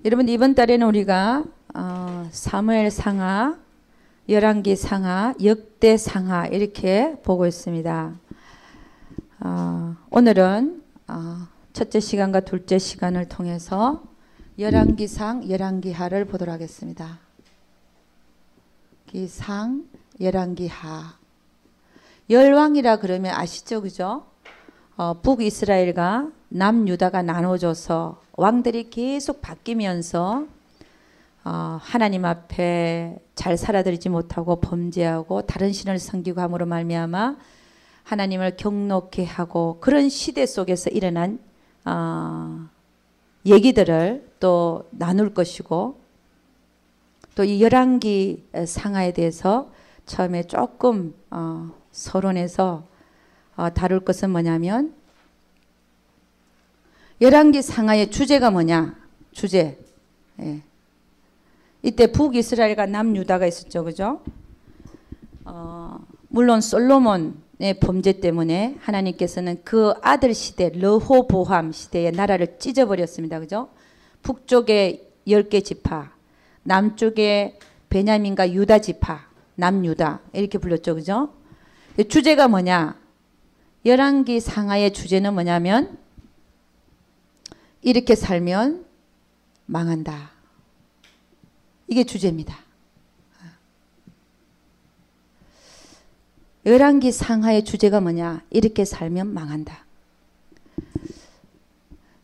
여러분 이번 달에는 우리가 사무엘 상하, 열왕기 상하, 역대 상하 이렇게 보고 있습니다. 오늘은 첫째 시간과 둘째 시간을 통해서 열왕기상, 열왕기하를 보도록 하겠습니다. 기상, 열왕기하. 열왕이라 그러면 아시죠, 그죠? 북이스라엘과 남유다가 나눠져서 왕들이 계속 바뀌면서 하나님 앞에 잘 살아들이지 못하고 범죄하고 다른 신을 섬기고 함으로 말미암아 하나님을 경노케 하고 그런 시대 속에서 일어난 얘기들을 또 나눌 것이고, 또 이 열왕기 상하에 대해서 처음에 조금 서론에서 다룰 것은 뭐냐면, 열왕기 상하의 주제가 뭐냐? 주제. 예. 이때 북이스라엘과 남유다가 있었죠, 그죠? 물론 솔로몬의 범죄 때문에 하나님께서는 그 아들 시대, 르호보암 시대의 나라를 찢어버렸습니다, 그죠? 북쪽에 10개 지파, 남쪽에 베냐민과 유다 지파, 남유다 이렇게 불렀죠, 그죠? 주제가 뭐냐? 열왕기 상하의 주제는 뭐냐면, 이렇게 살면 망한다. 이게 주제입니다. 열왕기 상하의 주제가 뭐냐? 이렇게 살면 망한다.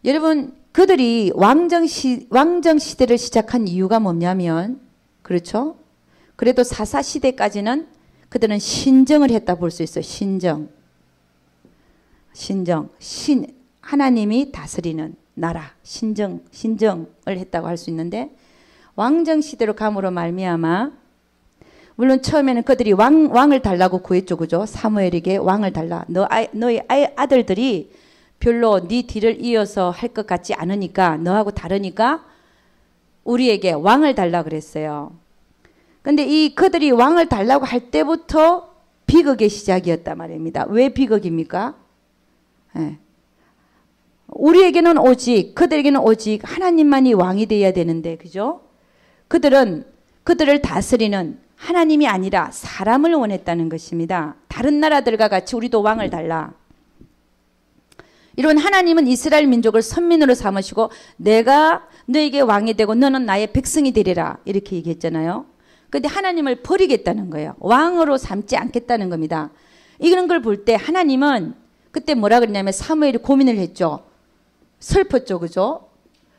여러분, 그들이 왕정 시대를 시작한 이유가 뭐냐면, 그렇죠? 그래도 사사 시대까지는 그들은 신정을 했다 볼 수 있어요. 신정. 하나님이 다스리는 나라, 신정을 했다고 할 수 있는데, 왕정 시대로 감으로 말미암아, 물론 처음에는 그들이 왕을 달라고 구했죠, 그죠? 사무엘에게 왕을 달라. 너희 아들들이 별로 네 뒤를 이어서 할 것 같지 않으니까, 너하고 다르니까 우리에게 왕을 달라 그랬어요. 근데 그들이 왕을 달라고 할 때부터 비극의 시작이었단 말입니다. 왜 비극입니까? 네. 우리에게는 오직, 그들에게는 오직 하나님만이 왕이 되어야 되는데, 그죠? 그들을 다스리는 하나님이 아니라 사람을 원했다는 것입니다. 다른 나라들과 같이 우리도 왕을 달라. 이런 하나님은 이스라엘 민족을 선민으로 삼으시고 내가 너에게 왕이 되고 너는 나의 백성이 되리라 이렇게 얘기했잖아요. 그런데 하나님을 버리겠다는 거예요. 왕으로 삼지 않겠다는 겁니다. 이런 걸 볼 때 하나님은 그때 뭐라 그러냐면, 사무엘이 고민을 했죠. 슬펐죠, 그죠?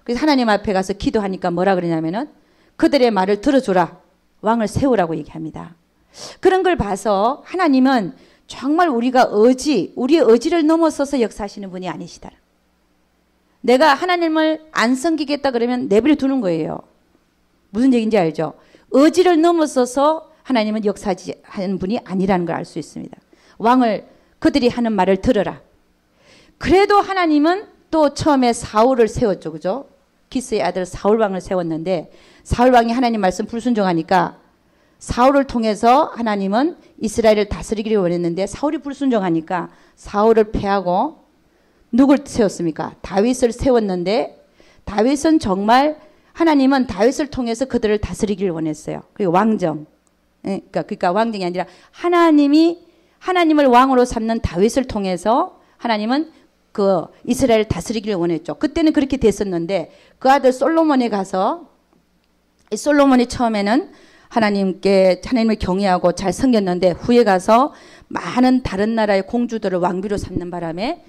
그래서 하나님 앞에 가서 기도하니까 뭐라 그러냐면은, 그들의 말을 들어줘라. 왕을 세우라고 얘기합니다. 그런 걸 봐서 하나님은 정말 우리의 의지를 넘어서서 역사하시는 분이 아니시다. 내가 하나님을 안 섬기겠다 그러면 내버려 두는 거예요. 무슨 얘기인지 알죠? 의지를 넘어서서 하나님은 역사하는 분이 아니라는 걸 알 수 있습니다. 그들이 하는 말을 들어라. 그래도 하나님은 또 처음에 사울을 세웠죠, 그죠? 기스의 아들 사울왕을 세웠는데, 사울왕이 하나님 말씀 불순종하니까 사울을 통해서 하나님은 이스라엘을 다스리기를 원했는데, 사울이 불순종하니까 사울을 패하고 누굴 세웠습니까? 다윗을 세웠는데, 다윗은 정말 하나님은 다윗을 통해서 그들을 다스리기를 원했어요. 그리고 왕정. 그러니까 왕정이 아니라 하나님을 왕으로 삼는 다윗을 통해서 하나님은 그 이스라엘을 다스리기를 원했죠. 그때는 그렇게 됐었는데, 그 아들 솔로몬에 가서, 이 솔로몬이 처음에는 하나님을 경외하고 잘 섬겼는데, 후에 가서 많은 다른 나라의 공주들을 왕비로 삼는 바람에,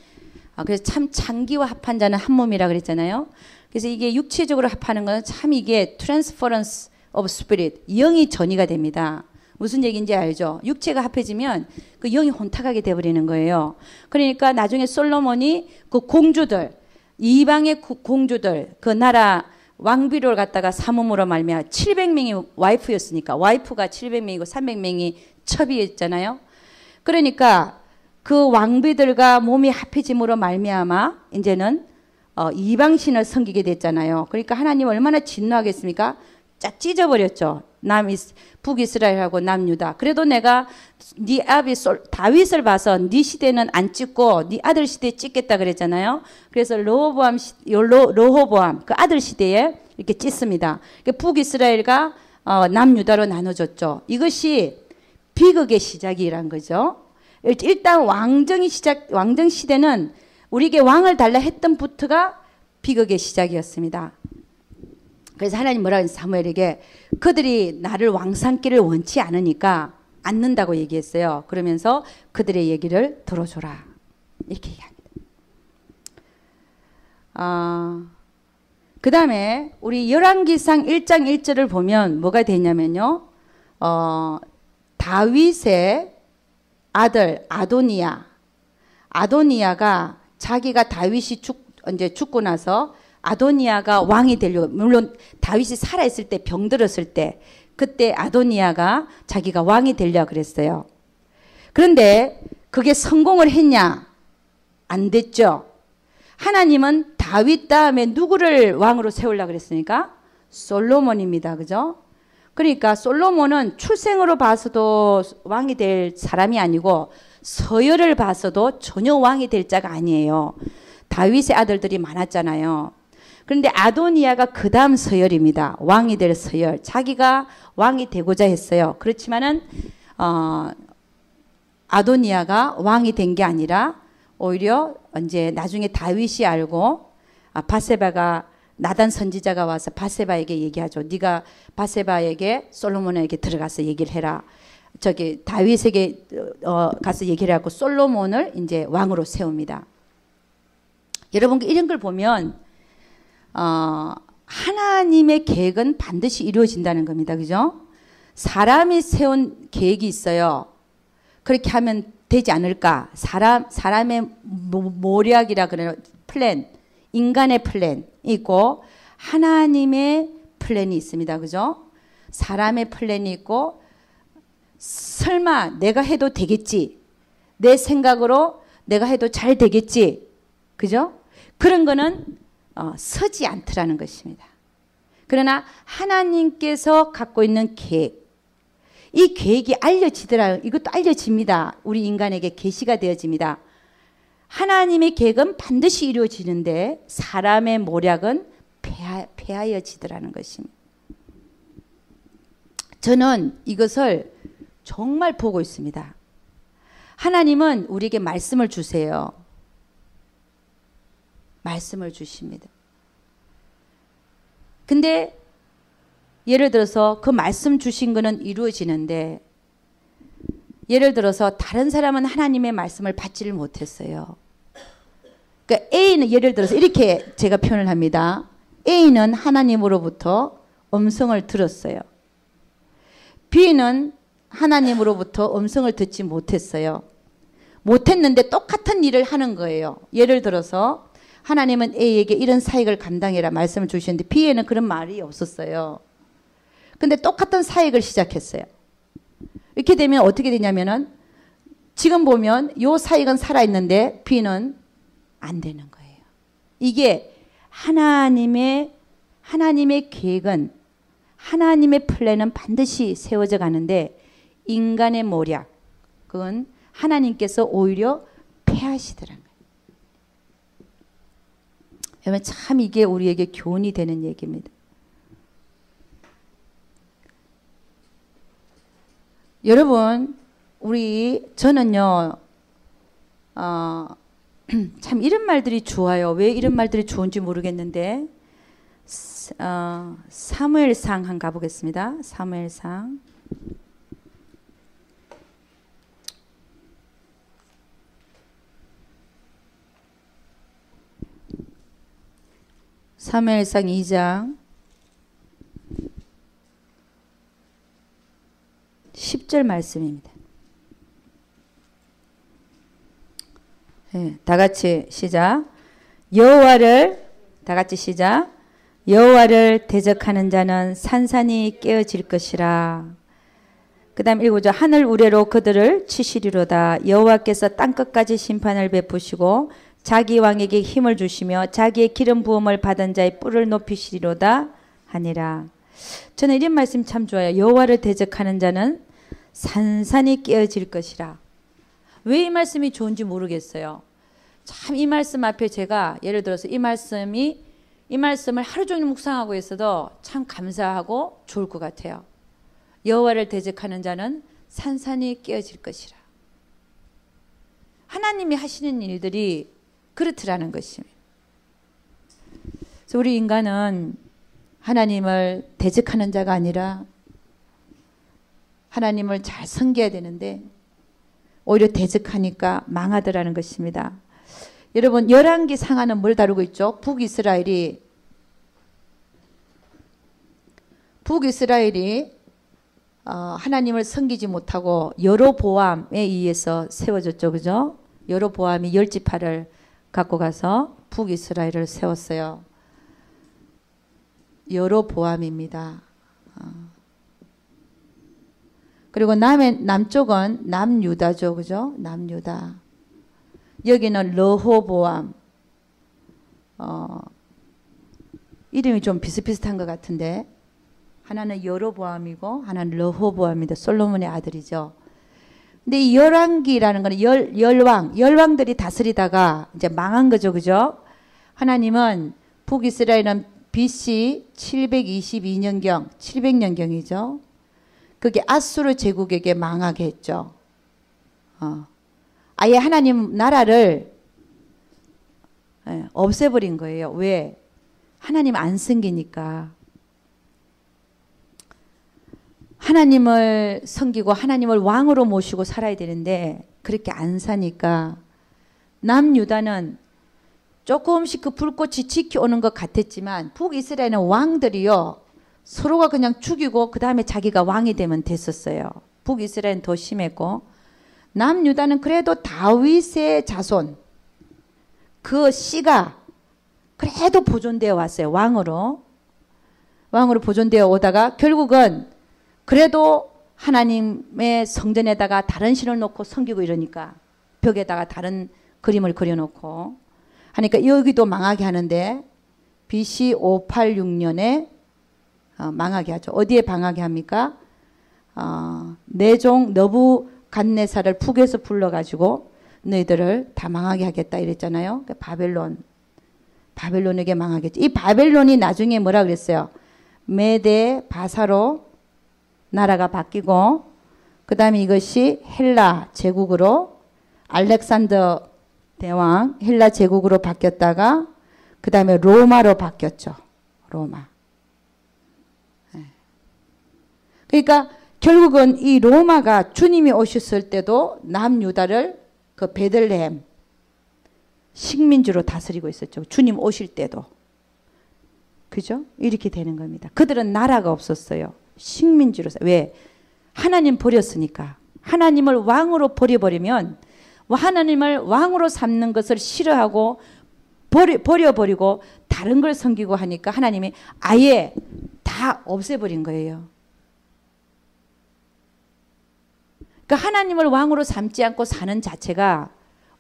그래서 참 장기와 합한 자는 한 몸이라 그랬잖아요. 그래서 이게 육체적으로 합하는 건 참 이게 transference of spirit, 영이 전이가 됩니다. 무슨 얘기인지 알죠? 육체가 합해지면 그 영이 혼탁하게 돼버리는 거예요. 그러니까 나중에 솔로몬이 그 공주들, 이방의 공주들, 그 나라 왕비를 갖다가 삼음으로 말미암아 700명이 와이프였으니까, 와이프가 700명이고 300명이 첩이었잖아요. 그러니까 그 왕비들과 몸이 합해짐으로 말미암아 이제는 이방신을 섬기게 됐잖아요. 그러니까 하나님 얼마나 진노하겠습니까? 쫙 찢어버렸죠. 북이스라엘하고 남유다. 그래도 내가 네 아비 다윗을 봐서 네 시대는 안 찍고 네 아들 시대에 찍겠다 그랬잖아요. 그래서 르호보암 그 아들 시대에 이렇게 찢습니다. 북이스라엘과 남유다로 나눠졌죠. 이것이 비극의 시작이란 거죠. 일단 왕정 시대는 우리에게 왕을 달라 했던 부터가 비극의 시작이었습니다. 그래서 하나님 뭐라고 했어요? 사무엘에게 그들이 나를 왕 삼기를 원치 않으니까 않는다고 얘기했어요. 그러면서 그들의 얘기를 들어줘라. 이렇게 얘기합니다. 그 다음에 우리 열왕기상 1장 1절을 보면 뭐가 되냐면요. 다윗의 아들 아도니아가 자기가 다윗이 이제 죽고 나서 아도니아가 왕이 되려고, 물론 다윗이 살아있을 때 병들었을 때 그때 아도니아가 자기가 왕이 되려고 그랬어요. 그런데 그게 성공을 했냐? 안 됐죠. 하나님은 다윗 다음에 누구를 왕으로 세우려고 그랬으니까? 솔로몬입니다. 그죠? 그러니까 솔로몬은 출생으로 봐서도 왕이 될 사람이 아니고 서열을 봐서도 전혀 왕이 될 자가 아니에요. 다윗의 아들들이 많았잖아요. 그런데 아도니아가 그 다음 서열입니다. 왕이 될 서열. 자기가 왕이 되고자 했어요. 그렇지만은 아도니아가 왕이 된 게 아니라 오히려 이제 나중에 다윗이 알고 바세바가 나단 선지자가 와서 바세바에게 얘기하죠. 네가 바세바에게 솔로몬에게 들어가서 얘기를 해라. 저기 다윗에게 가서 얘기를 하고 솔로몬을 이제 왕으로 세웁니다. 여러분 이런 걸 보면 하나님의 계획은 반드시 이루어진다는 겁니다. 그죠? 사람이 세운 계획이 있어요. 그렇게 하면 되지 않을까? 사람의 모략이라 그래요. 플랜, 인간의 플랜이 있고 하나님의 플랜이 있습니다. 그죠? 사람의 플랜이 있고 설마 내가 해도 되겠지. 내 생각으로 내가 해도 잘 되겠지. 그죠? 그런 거는 서지 않더라는 것입니다. 그러나 하나님께서 갖고 있는 계획, 이 계획이 알려지더라. 이것도 알려집니다. 우리 인간에게 계시가 되어집니다. 하나님의 계획은 반드시 이루어지는데 사람의 모략은 폐하여지더라는 것입니다. 저는 이것을 정말 보고 있습니다. 하나님은 우리에게 말씀을 주세요. 말씀을 주십니다. 근데 예를 들어서 그 말씀 주신 거는 이루어지는데 예를 들어서 다른 사람은 하나님의 말씀을 받지를 못했어요. 그러니까 A는 예를 들어서 이렇게 제가 표현을 합니다. A는 하나님으로부터 음성을 들었어요. B는 하나님으로부터 음성을 듣지 못했어요. 못했는데 똑같은 일을 하는 거예요. 예를 들어서 하나님은 A에게 이런 사역을 감당해라 말씀을 주시는데 B에는 그런 말이 없었어요. 근데 똑같은 사역을 시작했어요. 이렇게 되면 어떻게 되냐면은 지금 보면 요 사역은 살아있는데 B는 안 되는 거예요. 이게 하나님의 계획은 하나님의 플랜은 반드시 세워져 가는데 인간의 모략 그건 하나님께서 오히려 폐하시더라고요. 여러분 참 이게 우리에게 교훈이 되는 얘기입니다. 여러분 저는요 참 이런 말들이 좋아요. 왜 이런 말들이 좋은지 모르겠는데 사무엘상 한번 가보겠습니다. 사무엘상 사무엘상 2장 10절 말씀입니다. 네, 다 같이 시작. 다 같이 시작. 여호와를 대적하는 자는 산산이 깨어질 것이라. 그 다음 읽어보죠. 하늘 우레로 그들을 치시리로다. 여호와께서 땅끝까지 심판을 베푸시고 자기 왕에게 힘을 주시며 자기의 기름 부음을 받은 자의 뿔을 높이시리로다 하니라. 저는 이런 말씀 참 좋아요. 여호와를 대적하는 자는 산산이 깨어질 것이라. 왜 이 말씀이 좋은지 모르겠어요. 참 이 말씀 앞에 제가 예를 들어서 이 말씀을 하루 종일 묵상하고 있어도 참 감사하고 좋을 것 같아요. 여호와를 대적하는 자는 산산이 깨어질 것이라. 하나님이 하시는 일들이 그렇더라는 것입니다. 그래서 우리 인간은 하나님을 대적하는 자가 아니라 하나님을 잘 섬겨야 되는데 오히려 대적하니까 망하더라는 것입니다. 여러분 열왕기 상하는 뭘 다루고 있죠? 북이스라엘이 하나님을 섬기지 못하고 여로보암에 의해서 세워졌죠. 그죠? 여로보암이 10지파를 갖고 가서 북이스라엘을 세웠어요. 여로보암입니다. 그리고 남쪽은 남유다죠. 그죠? 남유다. 여기는 르호보암. 이름이 좀 비슷비슷한 것 같은데 하나는 여로보암이고 하나는 르호보암입니다. 솔로몬의 아들이죠. 근데 이 열왕기라는 거는 열왕들이 다스리다가 이제 망한 거죠. 그죠? 하나님은 북이스라엘은 BC 722년경, 700년경이죠. 그게 아수르 제국에게 망하게 했죠. 아예 하나님 나라를 없애버린 거예요. 왜? 하나님 안 섬기니까. 하나님을 섬기고 하나님을 왕으로 모시고 살아야 되는데 그렇게 안 사니까 남유다는 조금씩 그 불꽃이 지켜오는 것 같았지만 북이스라엘은 왕들이요 서로가 그냥 죽이고 그 다음에 자기가 왕이 되면 됐었어요. 북이스라엘은 더 심했고 남유다는 그래도 다윗의 자손 그 씨가 그래도 보존되어 왔어요. 왕으로 보존되어 오다가 결국은 그래도 하나님의 성전에다가 다른 신을 놓고 섬기고 이러니까 벽에다가 다른 그림을 그려놓고 하니까 여기도 망하게 하는데 BC 586년에 망하게 하죠. 어디에 망하게 합니까? 내종 너부갓네살을 북에서 불러가지고 너희들을 다 망하게 하겠다 이랬잖아요. 바벨론에게 망하겠죠. 이 바벨론이 나중에 뭐라 그랬어요? 메데 바사로 나라가 바뀌고 그 다음에 이것이 헬라 제국으로 알렉산더 대왕 헬라 제국으로 바뀌었다가 그 다음에 로마로 바뀌었죠. 로마. 그러니까 결국은 이 로마가 주님이 오셨을 때도 남유다를 그 베들레헴 식민지로 다스리고 있었죠. 주님 오실 때도. 그죠? 이렇게 되는 겁니다. 그들은 나라가 없었어요. 식민지로. 왜? 하나님 버렸으니까. 하나님을 왕으로 버려버리면 하나님을 왕으로 삼는 것을 싫어하고 버려버리고 다른 걸 섬기고 하니까 하나님이 아예 다 없애버린 거예요. 그러니까 하나님을 왕으로 삼지 않고 사는 자체가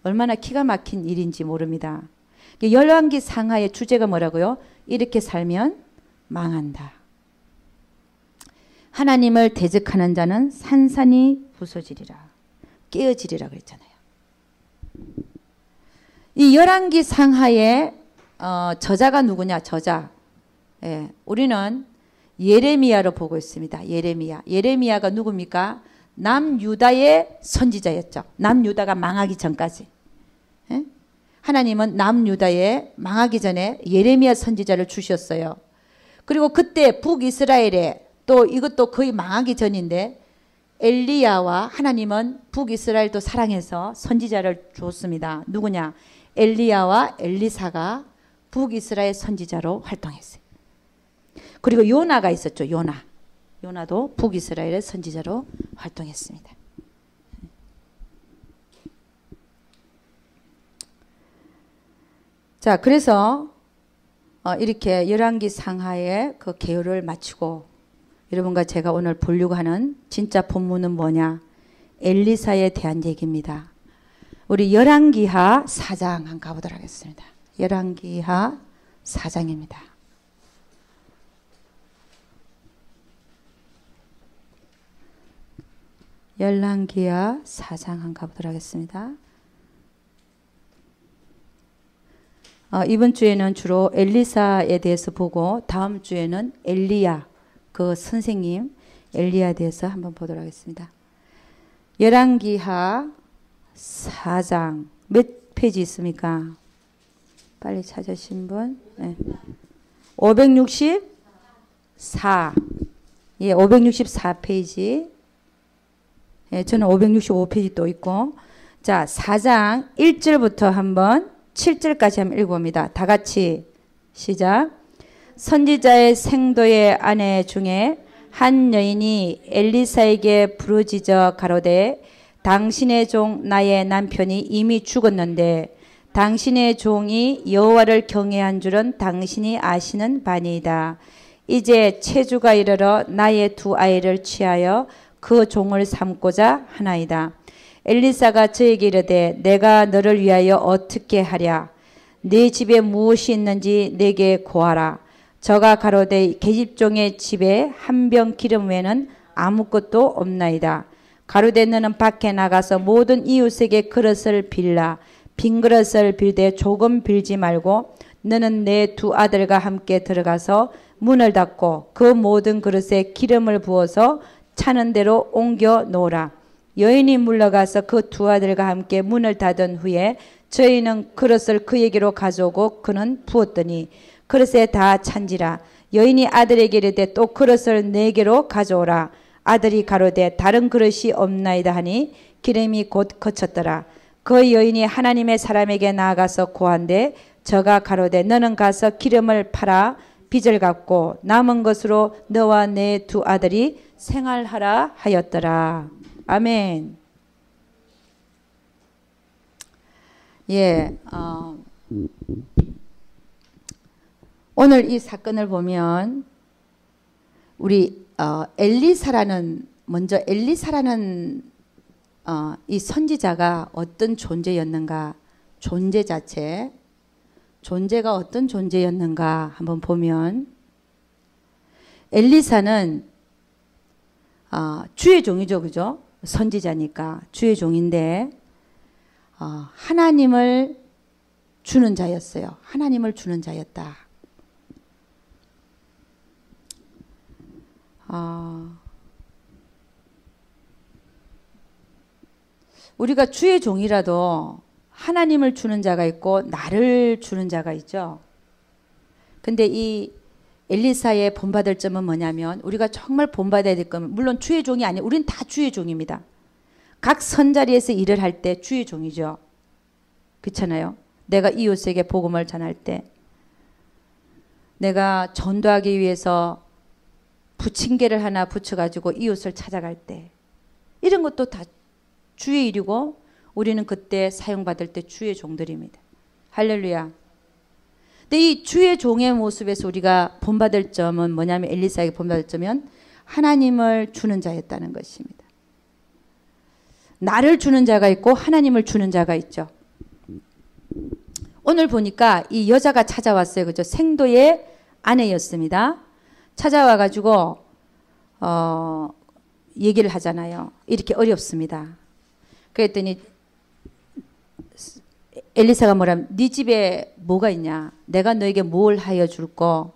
얼마나 기가 막힌 일인지 모릅니다. 열왕기 상하의 주제가 뭐라고요? 이렇게 살면 망한다. 하나님을 대적하는 자는 산산이 부서지리라. 깨어지리라 그랬잖아요. 이 열왕기 상하의 저자가 누구냐? 저자. 예, 우리는 예레미야로 보고 있습니다. 예레미야가 누굽니까? 남유다의 선지자였죠. 남유다가 망하기 전까지. 예? 하나님은 남유다에 망하기 전에 예레미야 선지자를 주셨어요. 그리고 그때 북이스라엘에 또 이것도 거의 망하기 전인데 엘리야와 하나님은 북이스라엘도 사랑해서 선지자를 줬습니다. 누구냐? 엘리야와 엘리사가 북이스라엘 선지자로 활동했어요. 그리고 요나가 있었죠. 요나도 북이스라엘의 선지자로 활동했습니다. 자, 그래서 이렇게 열왕기 상하의 그 개요를 마치고 여러분과 제가 오늘 보려고 하는 진짜 본문은 뭐냐? 엘리사에 대한 얘기입니다. 우리 열왕기하 4장 한번 가보도록 하겠습니다. 열왕기하 4장입니다. 열왕기하 4장 한번 가보도록 하겠습니다. 이번 주에는 주로 엘리사에 대해서 보고 다음 주에는 엘리야 그 선생님 엘리야에 대해서 한번 보도록 하겠습니다. 열왕기하 4장 몇 페이지 있습니까? 빨리 찾으신 분? 네. 564. 예, 564페이지. 예, 저는 565페이지 또 있고. 자, 4장 1절부터 한번 7절까지 한번 읽어봅니다. 다 같이 시작. 선지자의 생도의 아내 중에 한 여인이 엘리사에게 부르짖어 가로되 당신의 종 나의 남편이 이미 죽었는데 당신의 종이 여호와를 경외한 줄은 당신이 아시는 바니이다. 이제 체주가 이르러 나의 두 아이를 취하여 그 종을 삼고자 하나이다. 엘리사가 저에게 이르되 내가 너를 위하여 어떻게 하랴? 네 집에 무엇이 있는지 내게 고하라. 저가 가로되 계집종의 집에 한 병 기름 외에는 아무것도 없나이다. 가로되 너는 밖에 나가서 모든 이웃에게 그릇을 빌라. 빈 그릇을 빌되 조금 빌지 말고 너는 내 두 아들과 함께 들어가서 문을 닫고 그 모든 그릇에 기름을 부어서 차는 대로 옮겨 놓으라. 여인이 물러가서 그 두 아들과 함께 문을 닫은 후에 저희는 그릇을 그에게로 가져오고 그는 부었더니 그릇에 다 찬지라. 여인이 아들에게 이르되 또 그릇을 네개로 가져오라. 아들이 가로되 다른 그릇이 없나이다 하니 기름이 곧 거쳤더라. 그 여인이 하나님의 사람에게 나아가서 고한데 저가 가로되 너는 가서 기름을 팔아 빚을 갚고 남은 것으로 너와 내 두 아들이 생활하라 하였더라. 아멘. 예, 오늘 이 사건을 보면 우리 엘리사라는 먼저 엘리사라는 이 선지자가 어떤 존재였는가, 존재 자체, 존재가 어떤 존재였는가 한번 보면 엘리사는 주의 종이죠, 그죠? 선지자니까 주의 종인데 하나님을 주는 자였어요. 하나님을 주는 자였다. 우리가 주의 종이라도 하나님을 주는 자가 있고 나를 주는 자가 있죠. 근데 이 엘리사의 본받을 점은 뭐냐면 우리가 정말 본받아야 될 거면 물론 주의 종이 아니에요. 우리는 다 주의 종입니다. 각 선자리에서 일을 할 때 주의 종이죠. 그렇잖아요. 내가 이웃에게 복음을 전할 때 내가 전도하기 위해서 부침개를 하나 붙여가지고 이웃을 찾아갈 때 이런 것도 다 주의 일이고 우리는 그때 사용받을 때 주의 종들입니다. 할렐루야. 근데 이 주의 종의 모습에서 우리가 본받을 점은 뭐냐면 엘리사에게 본받을 점은 하나님을 주는 자였다는 것입니다. 나를 주는 자가 있고 하나님을 주는 자가 있죠. 오늘 보니까 이 여자가 찾아왔어요. 그죠? 생도의 아내였습니다. 찾아와가지고 얘기를 하잖아요. 이렇게 어렵습니다. 그랬더니 엘리사가 뭐라면 네 집에 뭐가 있냐? 내가 너에게 뭘 하여 줄꼬?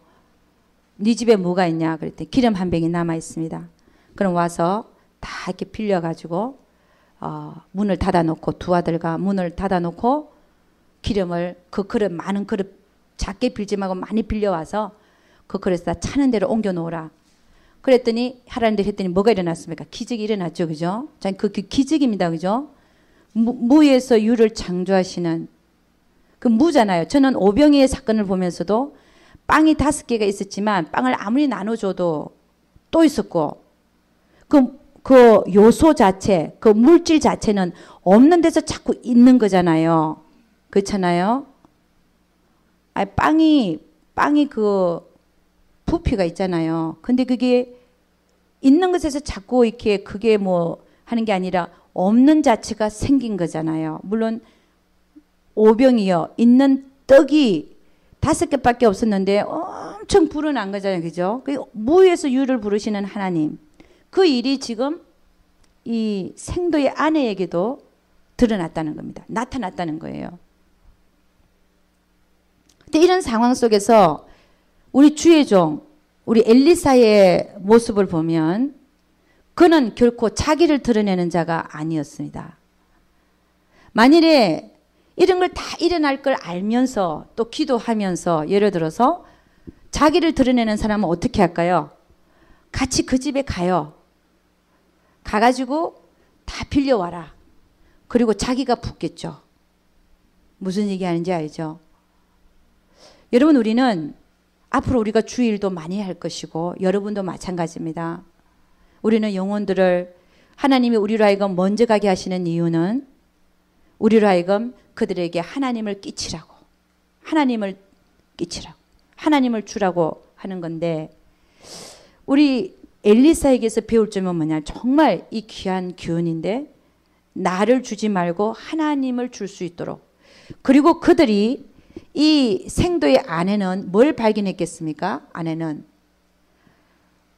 네 집에 뭐가 있냐? 그랬더니 기름 한 병이 남아 있습니다. 그럼 와서 다 이렇게 빌려가지고 문을 닫아놓고 두 아들과 문을 닫아놓고 기름을 그 그릇 많은 그릇 작게 빌지 말고 많이 빌려와서 그 그릇에다 차는 대로 옮겨 놓으라. 그랬더니 하라는 대로 했더니 뭐가 일어났습니까? 기적이 일어났죠. 그죠? 자, 그 기적입니다. 그죠? 무에서 유를 창조하시는 그 무잖아요. 저는 오병이의 사건을 보면서도 빵이 5개가 있었지만 빵을 아무리 나눠줘도 또 있었고 그 요소 자체, 그 물질 자체는 없는 데서 자꾸 있는 거잖아요. 그렇잖아요. 빵이 그 부피가 있잖아요. 근데 그게 있는 것에서 자꾸 이렇게 그게 뭐 하는 게 아니라 없는 자체가 생긴 거잖아요. 물론 오병이요. 있는 떡이 5개밖에 없었는데 엄청 불어난 거잖아요. 그죠? 무에서 유를 부르시는 하나님. 그 일이 지금 이 생도의 아내에게도 드러났다는 겁니다. 나타났다는 거예요. 근데 이런 상황 속에서 우리 주의 종, 우리 엘리사의 모습을 보면 그는 결코 자기를 드러내는 자가 아니었습니다. 만일에 이런 걸 다 일어날 걸 알면서 또 기도하면서 예를 들어서 자기를 드러내는 사람은 어떻게 할까요? 같이 그 집에 가요. 가가지고 다 빌려와라. 그리고 자기가 붙겠죠. 무슨 얘기하는지 알죠? 여러분, 우리는 앞으로 우리가 주일도 많이 할 것이고 여러분도 마찬가지입니다. 우리는 영혼들을 하나님이 우리로 하여금 먼저 가게 하시는 이유는 우리로 하여금 그들에게 하나님을 끼치라고, 하나님을 끼치라고, 하나님을 주라고 하는 건데, 우리 엘리사에게서 배울 점은 뭐냐? 정말 이 귀한 교훈인데, 나를 주지 말고 하나님을 줄 수 있도록. 그리고 그들이 이 생도의 아내는 뭘 발견했겠습니까? 아내는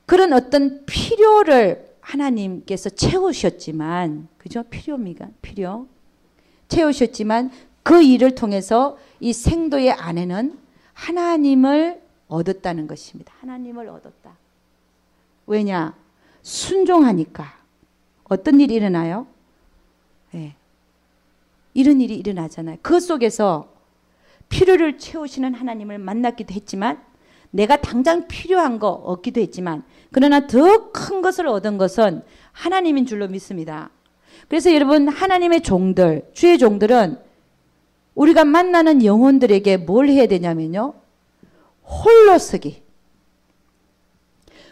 그런 어떤 필요를 하나님께서 채우셨지만, 그죠? 필요입니까? 필요. 채우셨지만 그 일을 통해서 이 생도의 아내는 하나님을 얻었다는 것입니다. 하나님을 얻었다. 왜냐? 순종하니까. 어떤 일이 일어나요? 네. 이런 일이 일어나잖아요. 그 속에서 필요를 채우시는 하나님을 만났기도 했지만, 내가 당장 필요한 거 얻기도 했지만, 그러나 더 큰 것을 얻은 것은 하나님인 줄로 믿습니다. 그래서 여러분, 하나님의 종들, 주의 종들은 우리가 만나는 영혼들에게 뭘 해야 되냐면요, 홀로서기.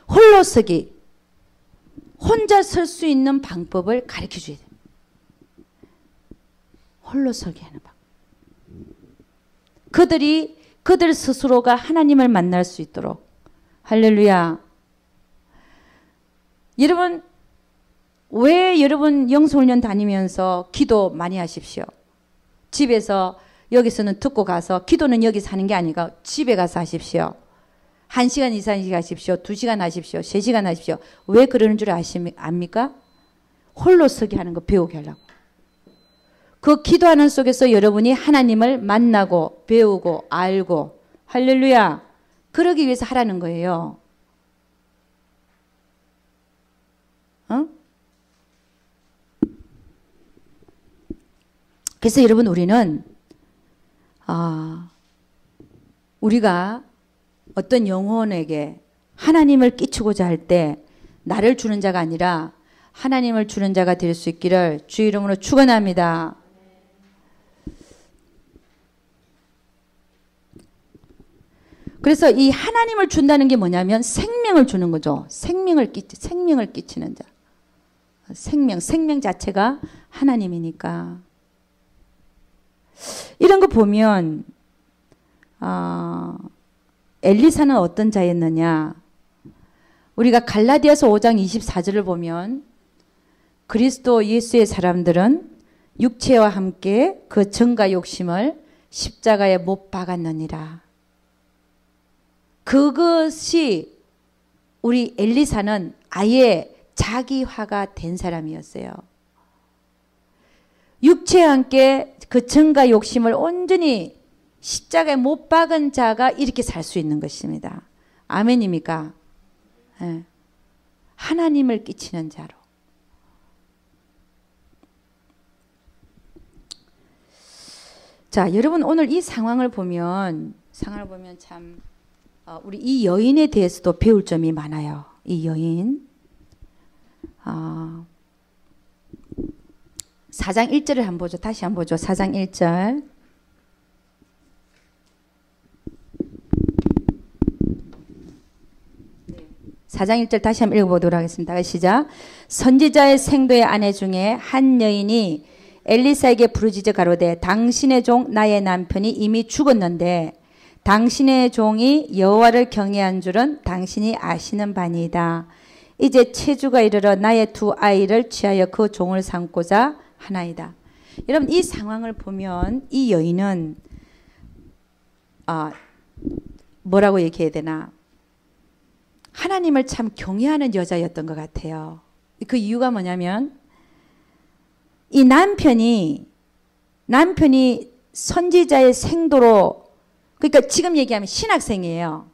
홀로서기. 혼자 설 수 있는 방법을 가르쳐 줘야 됩니다. 홀로서기 하는 방법. 그들 스스로가 하나님을 만날 수 있도록. 할렐루야. 여러분, 왜 여러분 영성훈련 다니면서 기도 많이 하십시오. 집에서 여기서는 듣고 가서, 기도는 여기서 하는 게 아니라 집에 가서 하십시오. 1시간 이상씩 하십시오. 2시간 하십시오. 3시간 하십시오. 왜 그러는 줄 압니까? 홀로 서기 하는 거 배우게 하려고. 그 기도하는 속에서 여러분이 하나님을 만나고 배우고 알고, 할렐루야, 그러기 위해서 하라는 거예요. 그래서 여러분, 우리는 우리가 어떤 영혼에게 하나님을 끼치고자 할 때 나를 주는 자가 아니라 하나님을 주는 자가 될 수 있기를 주 이름으로 축원합니다. 그래서 이 하나님을 준다는 게 뭐냐면 생명을 주는 거죠. 생명을 끼치는 자. 생명 자체가 하나님이니까. 이런 거 보면 엘리사는 어떤 자였느냐? 우리가 갈라디아서 5장 24절을 보면 그리스도 예수의 사람들은 육체와 함께 그 정과 욕심을 십자가에 못 박았느니라. 그것이 우리 엘리사는 아예 자기화가 된 사람이었어요. 육체와 함께 그 정과 욕심을 온전히 십자가에 못 박은 자가 이렇게 살 수 있는 것입니다. 아멘입니까? 네. 하나님을 끼치는 자로. 자, 여러분, 오늘 이 상황을 보면 참 우리 이 여인에 대해서도 배울 점이 많아요. 이 여인. 4장 1절을 한번 보죠. 다시 한번 보죠. 4장 1절. 네. 4장 1절 다시 한번 읽어보도록 하겠습니다. 시작. 선지자의 생도의 아내 중에 한 여인이 엘리사에게 부르짖어 가로되 당신의 종 나의 남편이 이미 죽었는데 당신의 종이 여호와를 경외한 줄은 당신이 아시는 바니이다. 이제 체주가 이르러 나의 두 아이를 취하여 그 종을 삼고자 하나이다. 여러분, 이 상황을 보면 이 여인은 뭐라고 얘기해야 되나? 하나님을 참 경외하는 여자였던 것 같아요. 그 이유가 뭐냐면 이 남편이 선지자의 생도로, 그러니까 지금 얘기하면 신학생이에요.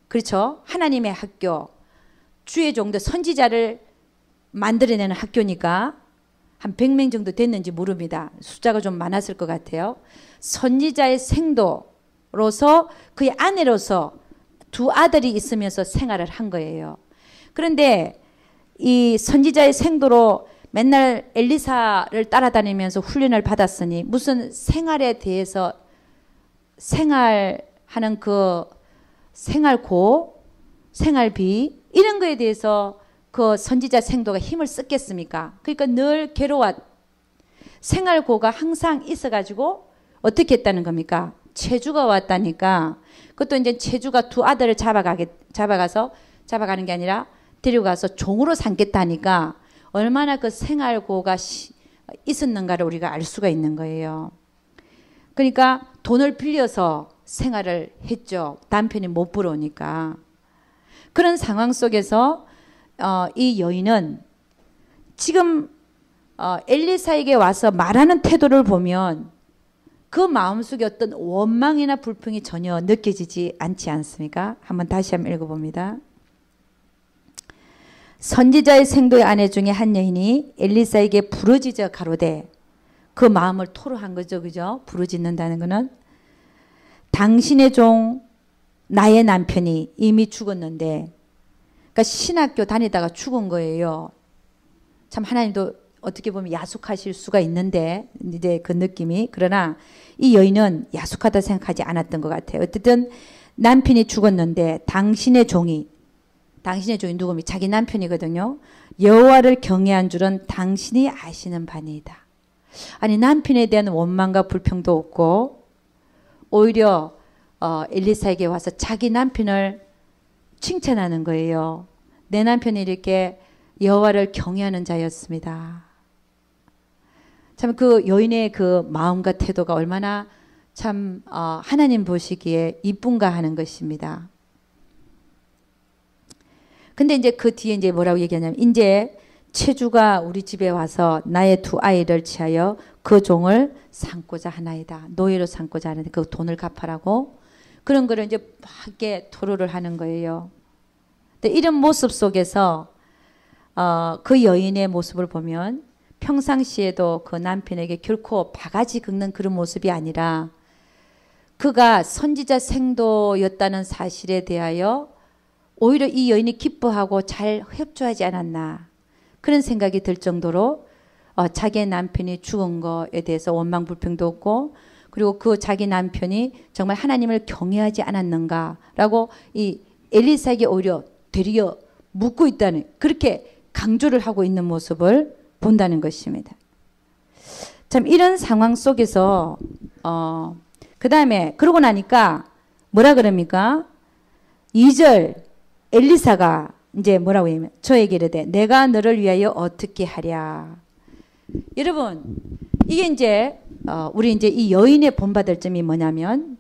그렇죠? 하나님의 학교, 주의 종들 선지자를 만들어내는 학교니까 한 100명 정도 됐는지 모릅니다. 숫자가 좀 많았을 것 같아요. 선지자의 생도로서 그의 아내로서 두 아들이 있으면서 생활을 한 거예요. 그런데 이 선지자의 생도로 맨날 엘리사를 따라다니면서 훈련을 받았으니 무슨 생활에 대해서 생활하는 그 생활고, 생활비 이런 거에 대해서 그 선지자 생도가 힘을 쓰겠습니까? 그러니까 늘 생활고가 항상 있어가지고 어떻게 했다는 겁니까? 체주가 왔다니까. 그것도 이제 체주가 두 아들을 잡아가는 게 아니라 데려가서 종으로 삼겠다니까 얼마나 그 생활고가 있었는가를 우리가 알 수가 있는 거예요. 그러니까 돈을 빌려서 생활을 했죠. 남편이 못 벌어오니까. 그런 상황 속에서 이 여인은 지금 엘리사에게 와서 말하는 태도를 보면 그 마음속에 어떤 원망이나 불평이 전혀 느껴지지 않지 않습니까? 다시 한번 읽어봅니다. 선지자의 생도의 아내 중에 한 여인이 엘리사에게 부르짖어 가로되, 그 마음을 토로한 거죠. 그죠? 부르짖는다는 거는 당신의 종 나의 남편이 이미 죽었는데, 그러니까 신학교 다니다가 죽은 거예요. 참 하나님도 어떻게 보면 야속하실 수가 있는데 이제 그 느낌이, 그러나 이 여인은 야속하다 생각하지 않았던 것 같아요. 어쨌든 남편이 죽었는데 당신의 종이 누굽니까? 자기 남편이거든요. 여호와를 경외한 줄은 당신이 아시는 바니이다. 아니, 남편에 대한 원망과 불평도 없고 오히려 엘리사에게 와서 자기 남편을 칭찬하는 거예요. 내 남편이 이렇게 여호와를 경외하는 자였습니다. 참 그 여인의 그 마음과 태도가 얼마나 참 하나님 보시기에 이쁜가 하는 것입니다. 근데 이제 그 뒤에 이제 뭐라고 얘기하냐면, 이제 체주가 우리 집에 와서 나의 두 아이를 취하여 그 종을 삼고자 하나이다. 노예로 삼고자 하는데 그 돈을 갚아라고, 그런 거를 이제 막 이렇게 토로를 하는 거예요. 근데 이런 모습 속에서 그 여인의 모습을 보면 평상시에도 그 남편에게 결코 바가지 긁는 그런 모습이 아니라 그가 선지자 생도였다는 사실에 대하여 오히려 이 여인이 기뻐하고 잘 협조하지 않았나, 그런 생각이 들 정도로 자기의 남편이 죽은 거에 대해서 원망 불평도 없고, 그리고 그 자기 남편이 정말 하나님을 경외하지 않았는가라고 이 엘리사에게 오히려 되려 묻고 있다는, 그렇게 강조를 하고 있는 모습을 본다는 것입니다. 참 이런 상황 속에서 그 다음에 그러고 나니까 뭐라 그럽니까? 2절 엘리사가 이제 뭐라고 하냐면 저에게 이르되 내가 너를 위하여 어떻게 하랴. 여러분, 이게 이제 우리 이제 이 여인의 본받을 점이 뭐냐면,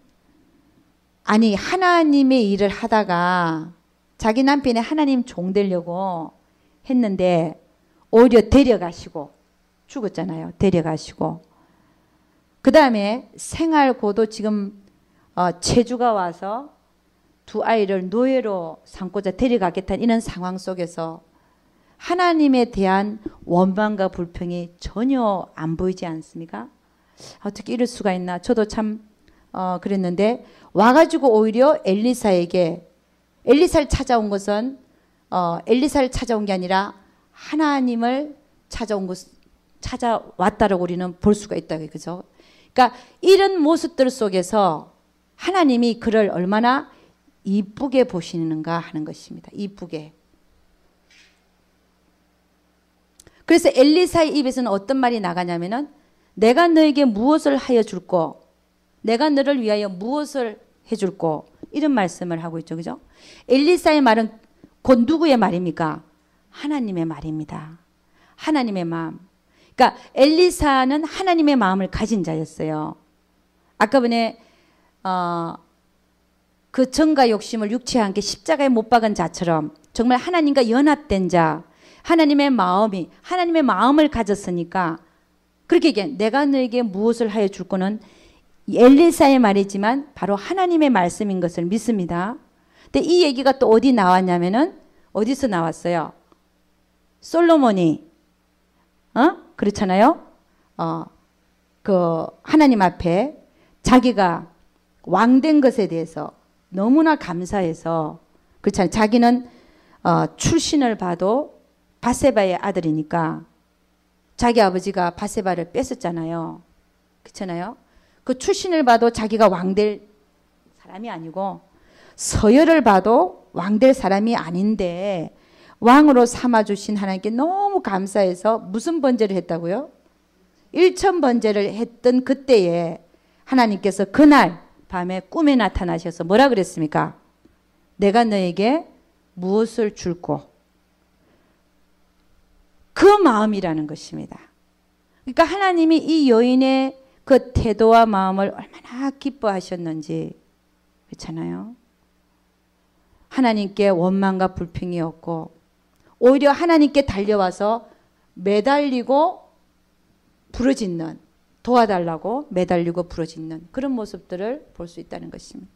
아니 하나님의 일을 하다가 자기 남편이 하나님 종 되려고 했는데 오히려 데려가시고 죽었잖아요. 데려가시고 그 다음에 생활고도 지금 체주가 와서 두 아이를 노예로 삼고자 데려가겠다는 이런 상황 속에서 하나님에 대한 원망과 불평이 전혀 안 보이지 않습니까? 어떻게 이럴 수가 있나. 저도 참 그랬는데 와가지고 오히려 엘리사를 찾아온 것은 엘리사를 찾아온 게 아니라 하나님을 찾아왔다라고 우리는 볼 수가 있다. 그죠? 그러니까 이런 모습들 속에서 하나님이 그를 얼마나 이쁘게 보시는가 하는 것입니다. 이쁘게. 그래서 엘리사의 입에서는 어떤 말이 나가냐면은 내가 너에게 무엇을 하여 줄꼬, 내가 너를 위하여 무엇을 해줄꼬, 이런 말씀을 하고 있죠. 그죠? 엘리사의 말은 곧 누구의 말입니까? 하나님의 말입니다. 하나님의 마음. 그러니까 엘리사는 하나님의 마음을 가진 자였어요. 아까 전에 그 정과 욕심을 육체와 함께 십자가에 못 박은 자처럼 정말 하나님과 연합된 자, 하나님의 마음을 가졌으니까 그렇게 얘기해. 내가 너에게 무엇을 하여 줄 거는 엘리사의 말이지만 바로 하나님의 말씀인 것을 믿습니다. 근데 이 얘기가 또 어디 나왔냐면은 어디서 나왔어요? 솔로몬이 그렇잖아요. 그 하나님 앞에 자기가 왕된 것에 대해서 너무나 감사해서 그렇잖아요. 자기는 출신을 봐도 밧세바의 아들이니까 자기 아버지가 밧세바를 뺐었잖아요. 그렇잖아요. 그 출신을 봐도 자기가 왕될 사람이 아니고 서열을 봐도 왕될 사람이 아닌데 왕으로 삼아주신 하나님께 너무 감사해서 무슨 번제를 했다고요? 일천 번제를 했던 그때에 하나님께서 그날 밤에 꿈에 나타나셔서 뭐라 그랬습니까? 내가 너에게 무엇을 줄고 그 마음이라는 것입니다. 그러니까 하나님이 이 여인의 그 태도와 마음을 얼마나 기뻐하셨는지 그렇잖아요. 하나님께 원망과 불평이 없고 오히려 하나님께 달려와서 매달리고 부르짖는 도와달라고 매달리고 부르짖는 그런 모습들을 볼 수 있다는 것입니다.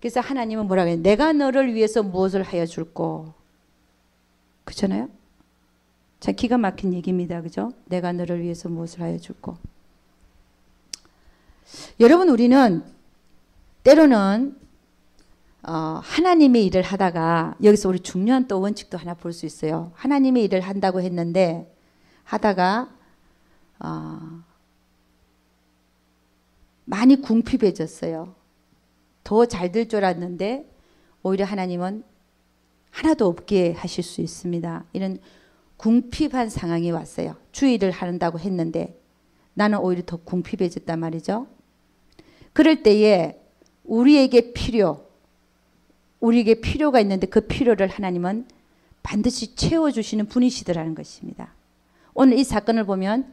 그래서 하나님은 뭐라고 해요? 내가 너를 위해서 무엇을 하여 줄꼬. 그렇잖아요. 참 기가 막힌 얘기입니다. 그죠? 내가 너를 위해서 무엇을 하여 줄꼬. 여러분 우리는 때로는 하나님의 일을 하다가 여기서 우리 중요한 또 원칙도 하나 볼 수 있어요. 하나님의 일을 한다고 했는데 하다가 많이 궁핍해졌어요. 더 잘 될 줄 알았는데 오히려 하나님은 하나도 없게 하실 수 있습니다. 이런 궁핍한 상황이 왔어요. 주의를 한다고 했는데 나는 오히려 더 궁핍해졌단 말이죠. 그럴 때에 우리에게 필요가 있는데 그 필요를 하나님은 반드시 채워주시는 분이시더라는 것입니다. 오늘 이 사건을 보면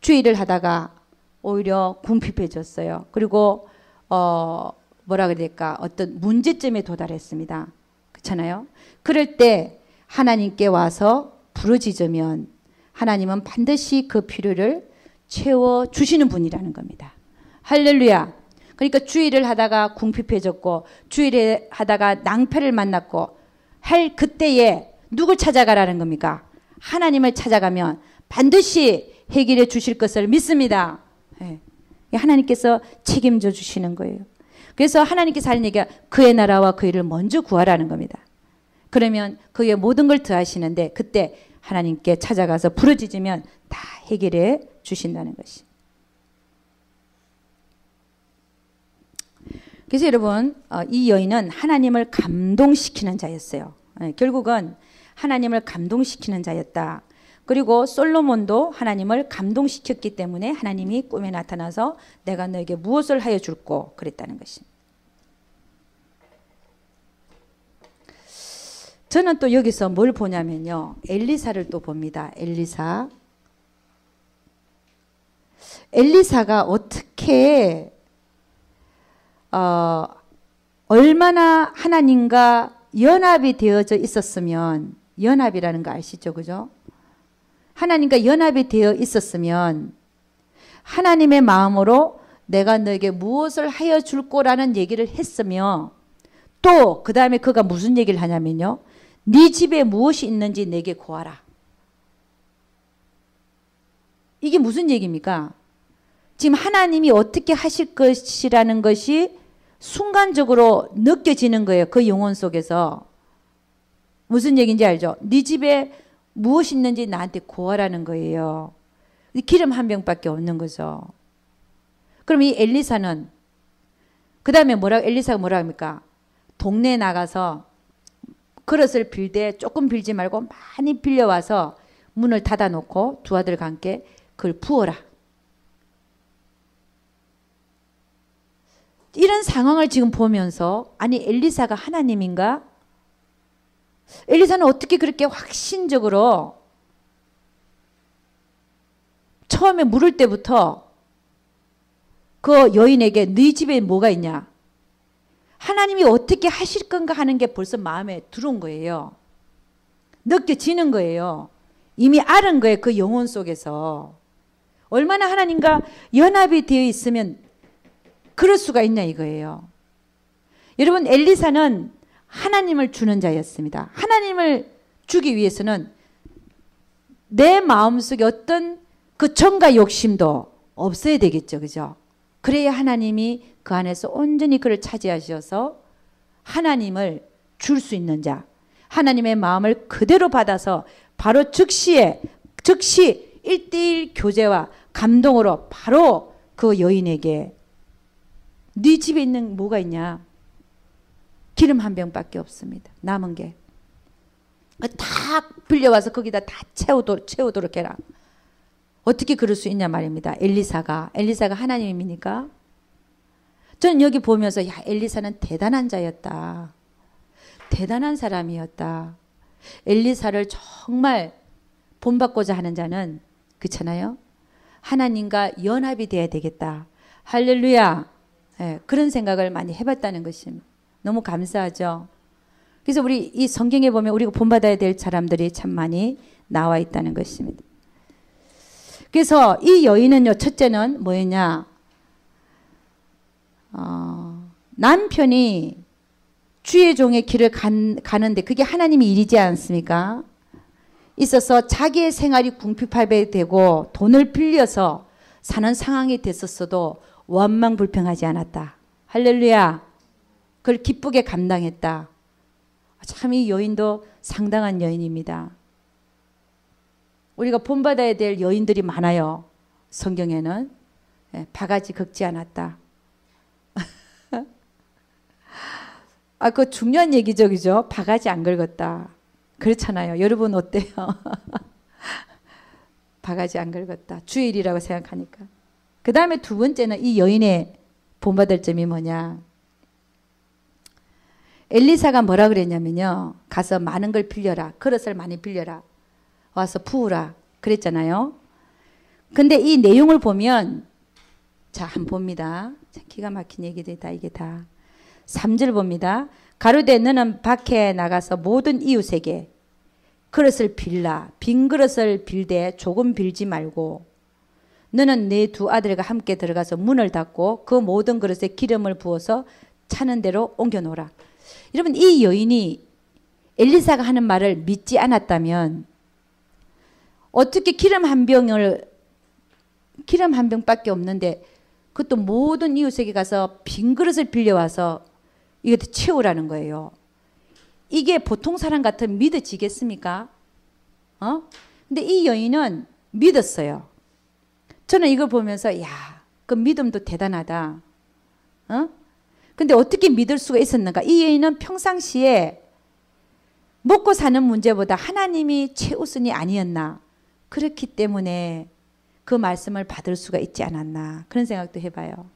주의를 하다가 오히려 궁핍해졌어요. 그리고 뭐라 그래야 될까? 어떤 문제점에 도달했습니다. 그렇잖아요. 그럴 때 하나님께 와서 부르짖으면 하나님은 반드시 그 필요를 채워주시는 분이라는 겁니다. 할렐루야. 그러니까 주의를 하다가 궁핍해졌고 주의를 하다가 낭패를 만났고 할 그때에 누굴 찾아가라는 겁니까? 하나님을 찾아가면 반드시 해결해 주실 것을 믿습니다. 네. 하나님께서 책임져 주시는 거예요. 그래서 하나님께서 하는 얘기가 그의 나라와 그 일을 먼저 구하라는 겁니다. 그러면 그의 모든 걸 더하시는데 그때 하나님께 찾아가서 부르짖으면 다 해결해 주신다는 것입니다. 그래서 여러분 이 여인은 하나님을 감동시키는 자였어요. 결국은 하나님을 감동시키는 자였다. 그리고 솔로몬도 하나님을 감동시켰기 때문에 하나님이 꿈에 나타나서 내가 너에게 무엇을 하여 줄꼬 그랬다는 것입니다. 저는 또 여기서 뭘 보냐면요. 엘리사를 또 봅니다. 엘리사가 어떻게 얼마나 하나님과 연합이 되어져 있었으면 연합이라는 거 아시죠? 그죠? 하나님과 연합이 되어 있었으면 하나님의 마음으로 내가 너에게 무엇을 하여 줄 거라는 얘기를 했으며 또 그 다음에 그가 무슨 얘기를 하냐면요. 네 집에 무엇이 있는지 내게 구하라. 이게 무슨 얘기입니까? 지금 하나님이 어떻게 하실 것이라는 것이 순간적으로 느껴지는 거예요. 그 영혼 속에서. 무슨 얘기인지 알죠? 네 집에 무엇이 있는지 나한테 구하라는 거예요. 기름 한 병밖에 없는 거죠. 그럼 이 엘리사는 그 다음에 엘리사가 뭐라 합니까? 동네에 나가서 그릇을 빌되 조금 빌지 말고 많이 빌려와서 문을 닫아놓고 두 아들과 함께 그걸 부어라. 이런 상황을 지금 보면서 아니 엘리사가 하나님인가? 엘리사는 어떻게 그렇게 확신적으로 처음에 물을 때부터 그 여인에게 네 집에 뭐가 있냐? 하나님이 어떻게 하실 건가 하는 게 벌써 마음에 들어온 거예요. 느껴지는 거예요. 이미 아는 거예요. 그 영혼 속에서. 얼마나 하나님과 연합이 되어 있으면 그럴 수가 있냐 이거예요. 여러분, 엘리사는 하나님을 주는 자였습니다. 하나님을 주기 위해서는 내 마음속에 어떤 그 정과 욕심도 없어야 되겠죠. 그죠? 그래야 하나님이 그 안에서 온전히 그를 차지하셔서 하나님을 줄 수 있는 자, 하나님의 마음을 그대로 받아서 바로 즉시 1:1 교제와 감동으로 바로 그 여인에게 네 집에 있는 뭐가 있냐? 기름 한 병밖에 없습니다. 남은 게. 다 빌려와서 거기다 다 채우도록 해라. 어떻게 그럴 수 있냐 말입니다. 엘리사가 하나님입니까? 저는 여기 보면서 야, 엘리사는 대단한 자였다. 대단한 사람이었다. 엘리사를 정말 본받고자 하는 자는 그렇잖아요. 하나님과 연합이 돼야 되겠다. 할렐루야. 네, 그런 생각을 많이 해봤다는 것입니다. 너무 감사하죠. 그래서 우리 이 성경에 보면 우리가 본받아야 될 사람들이 참 많이 나와 있다는 것입니다. 그래서 이 여인은요, 첫째는 뭐였냐? 남편이 주의 종의 길을 가는데 그게 하나님의 일이지 않습니까? 있어서 자기의 생활이 궁핍하되고 돈을 빌려서 사는 상황이 됐었어도 원망불평하지 않았다. 할렐루야. 그걸 기쁘게 감당했다. 참 이 여인도 상당한 여인입니다. 우리가 본받아야 될 여인들이 많아요. 성경에는. 바가지 긁지 않았다. 그거 중요한 얘기죠. 그죠? 바가지 안 긁었다. 그렇잖아요. 여러분 어때요? 바가지 안 긁었다. 주의 일이라고 생각하니까. 그 다음에 두 번째는 이 여인의 본받을 점이 뭐냐? 엘리사가 뭐라 그랬냐면요. 가서 많은 걸 빌려라. 그릇을 많이 빌려라. 와서 부으라. 그랬잖아요. 근데 이 내용을 보면 자, 한번 봅니다. 자, 기가 막힌 얘기들이다. 이게 다. 3절 봅니다. 가로되 너는 밖에 나가서 모든 이웃에게 그릇을 빌라. 빈 그릇을 빌되 조금 빌지 말고 너는 네 두 아들과 함께 들어가서 문을 닫고 그 모든 그릇에 기름을 부어서 차는 대로 옮겨놓으라. 여러분, 이 여인이 엘리사가 하는 말을 믿지 않았다면 어떻게 기름 한 병밖에 없는데 그것도 모든 이웃에게 가서 빈 그릇을 빌려와서 이것도 채우라는 거예요. 이게 보통 사람 같으면 믿어지겠습니까? 근데 이 여인은 믿었어요. 저는 이걸 보면서 야, 그 믿음도 대단하다. 근데 어떻게 믿을 수가 있었는가? 이 여인은 평상시에 먹고 사는 문제보다 하나님이 최우선이 아니었나? 그렇기 때문에 그 말씀을 받을 수가 있지 않았나? 그런 생각도 해봐요.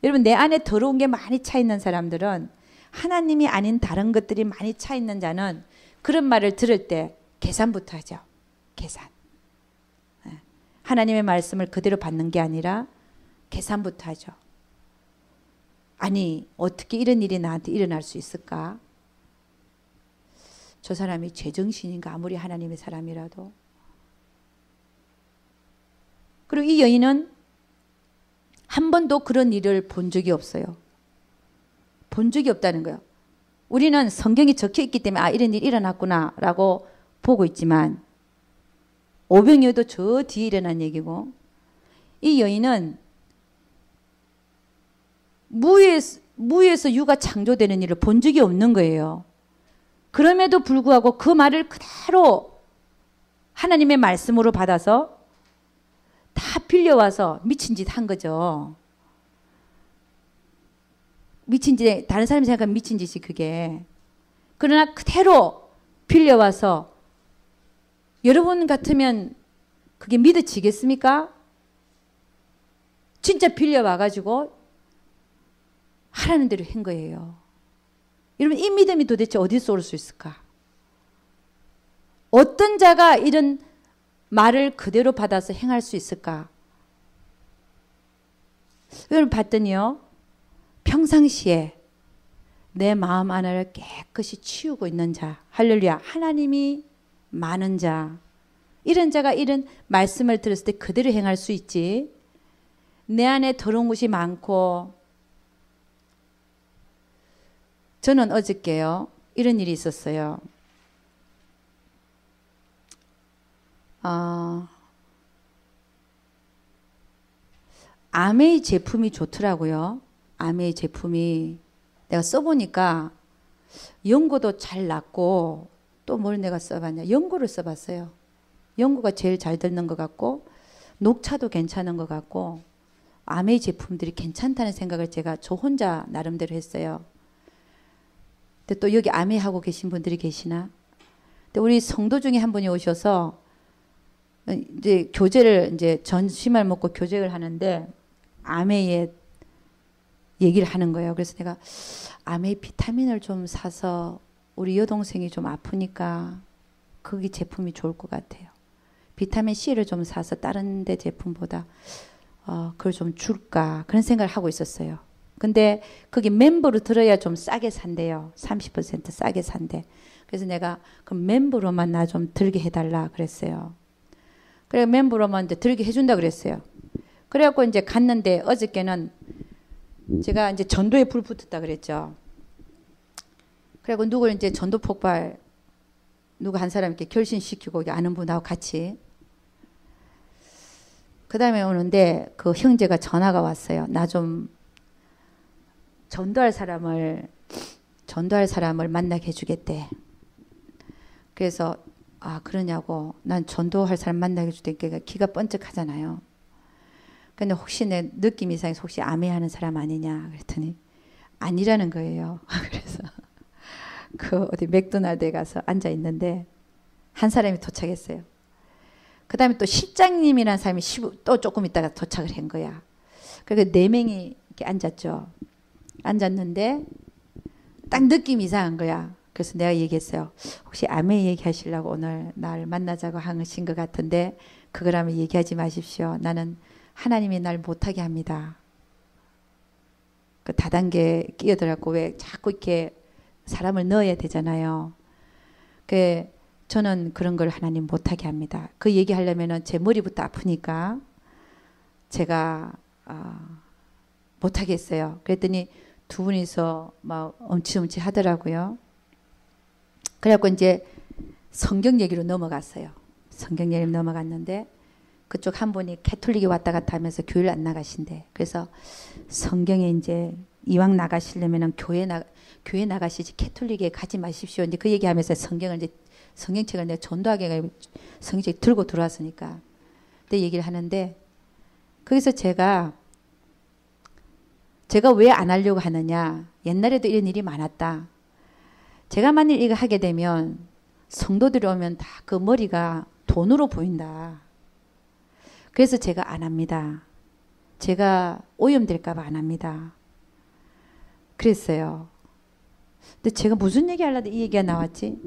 여러분, 내 안에 더러운 게 많이 차 있는 사람들은 하나님이 아닌 다른 것들이 많이 차 있는 자는 그런 말을 들을 때 계산부터 하죠. 계산. 하나님의 말씀을 그대로 받는 게 아니라 계산부터 하죠. 아니, 어떻게 이런 일이 나한테 일어날 수 있을까? 저 사람이 제정신인가? 아무리 하나님의 사람이라도. 그리고 이 여인은 한 번도 그런 일을 본 적이 없어요. 본 적이 없다는 거예요. 우리는 성경이 적혀 있기 때문에 이런 일이 일어났구나 라고 보고 있지만 오병이어도 저 뒤에 일어난 얘기고 이 여인은 무에서 유가 창조되는 일을 본 적이 없는 거예요. 그럼에도 불구하고 그 말을 그대로 하나님의 말씀으로 받아서 다 빌려와서 미친 짓 한 거죠. 미친 짓, 다른 사람이 생각하면 미친 짓이 그게. 그러나 그대로 빌려와서 여러분 같으면 그게 믿어지겠습니까? 진짜 빌려와가지고 하라는 대로 한 거예요. 여러분, 이 믿음이 도대체 어디서 올 수 있을까? 어떤 자가 이런 말을 그대로 받아서 행할 수 있을까? 여러분 봤더니요, 평상시에 내 마음 안을 깨끗이 치우고 있는 자, 할렐루야, 하나님이 많은 자, 이런 자가 이런 말씀을 들었을 때 그대로 행할 수 있지. 내 안에 더러운 것이 많고. 저는 어저께요, 이런 일이 있었어요. 아메이 제품이 좋더라고요. 아메이 제품이 내가 써보니까 연고도 잘 났고, 또 뭘 내가 써봤냐, 연고를 써봤어요. 연고가 제일 잘 듣는 것 같고, 녹차도 괜찮은 것 같고, 아메이 제품들이 괜찮다는 생각을 제가 저 혼자 나름대로 했어요. 근데 또 여기 아메이 하고 계신 분들이 계시나? 근데 우리 성도 중에 한 분이 오셔서 이제 교제를, 이제 점심을 먹고 교제를 하는데 아메이의 얘기를 하는 거예요. 그래서 내가 아메이 비타민을 좀 사서 우리 여동생이 좀 아프니까 거기 제품이 좋을 것 같아요. 비타민 C를 좀 사서 다른 데 제품보다 그걸 좀 줄까, 그런 생각을 하고 있었어요. 근데 거기 멤버로 들어야 좀 싸게 산대요. 30% 싸게 산대. 그래서 내가 그럼 멤버로만 나 좀 들게 해달라 그랬어요. 그래 멤버로만 이제 들게 해준다 그랬어요. 그래갖고 이제 갔는데 어저께는 제가 이제 전도에 불 붙었다 그랬죠. 그래갖고 누굴 이제 전도 폭발 누구 한 사람 이렇게 결신시키고 아는 분하고 같이. 그 다음에 오는데 그 형제가 전화가 왔어요. 나 좀 전도할 사람을 만나게 해주겠대. 그래서 그러냐고. 난 전도할 사람 만나게 해주니까 기가 번쩍하잖아요. 근데 혹시 내 느낌 이상해서 혹시 아메하는 사람 아니냐 그랬더니 아니라는 거예요. 그래서 그 어디 맥도날드에 가서 앉아 있는데 한 사람이 도착했어요. 그 다음에 또 실장님이라는 사람이 또 조금 있다가 도착을 한 거야. 그러니까 4명이 이렇게 앉았죠. 앉았는데 딱 느낌이 이상한 거야. 그래서 내가 얘기했어요. 혹시 아메 얘기하시려고 오늘 날 만나자고 하신 것 같은데 그거라면 얘기하지 마십시오. 나는 하나님이 날 못하게 합니다. 그 다단계 끼어들었고 왜 자꾸 이렇게 사람을 넣어야 되잖아요. 저는 그런 걸 하나님 못하게 합니다. 그 얘기하려면 제 머리부터 아프니까 제가 못하겠어요. 그랬더니 두 분이서 막 엄치엄치 하더라고요. 그래갖고 이제 성경 얘기로 넘어갔어요. 성경 얘기로 넘어갔는데 그쪽 한 분이 캐톨릭이 왔다 갔다 하면서 교회를 안 나가신대. 그래서 성경에 이제 이왕 나가시려면 교회 나가시지 캐톨릭에 가지 마십시오. 이제 그 얘기하면서 성경책을 내가 전도하게 성경책 들고 들어왔으니까 내 얘기를 하는데 거기서 제가 왜 안 하려고 하느냐. 옛날에도 이런 일이 많았다. 제가 만일 이거 하게 되면 성도들이 오면 다 그 머리가 돈으로 보인다. 그래서 제가 안 합니다. 제가 오염될까 봐 안 합니다. 그랬어요. 근데 제가 무슨 얘기 하려다 이 얘기가 나왔지?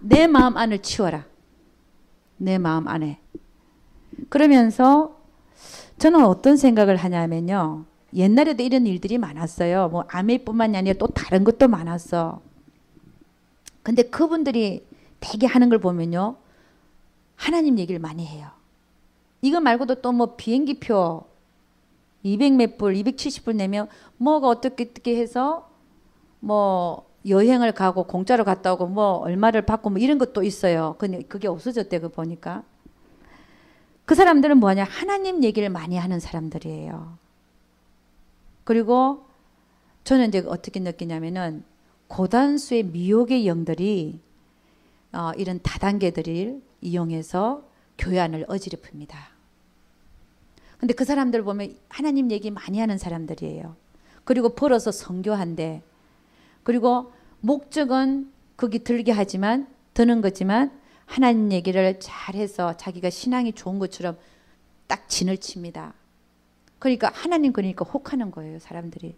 내 마음 안을 치워라. 내 마음 안에. 그러면서 저는 어떤 생각을 하냐면요. 옛날에도 이런 일들이 많았어요. 뭐 아메이뿐만이 아니라 또 다른 것도 많았어. 근데 그분들이 되게 하는 걸 보면요. 하나님 얘기를 많이 해요. 이거 말고도 또 뭐 비행기표 200몇 불, 270불 내면 뭐가 어떻게 해서 뭐 여행을 가고 공짜로 갔다 오고 뭐 얼마를 받고 뭐 이런 것도 있어요. 근데 그게 없어졌대. 그 보니까. 그 사람들은 뭐냐? 하나님 얘기를 많이 하는 사람들이에요. 그리고 저는 이제 어떻게 느끼냐면은 고단수의 미혹의 영들이 이런 다단계들을 이용해서 교회 안을 어지럽힙니다. 근데 그 사람들 보면 하나님 얘기 많이 하는 사람들이에요. 그리고 벌어서 선교한대. 그리고 목적은 거기 들게 하지만 드는 거지만 하나님 얘기를 잘해서 자기가 신앙이 좋은 것처럼 딱 진을 칩니다. 그러니까 하나님 그러니까 혹하는 거예요. 사람들이.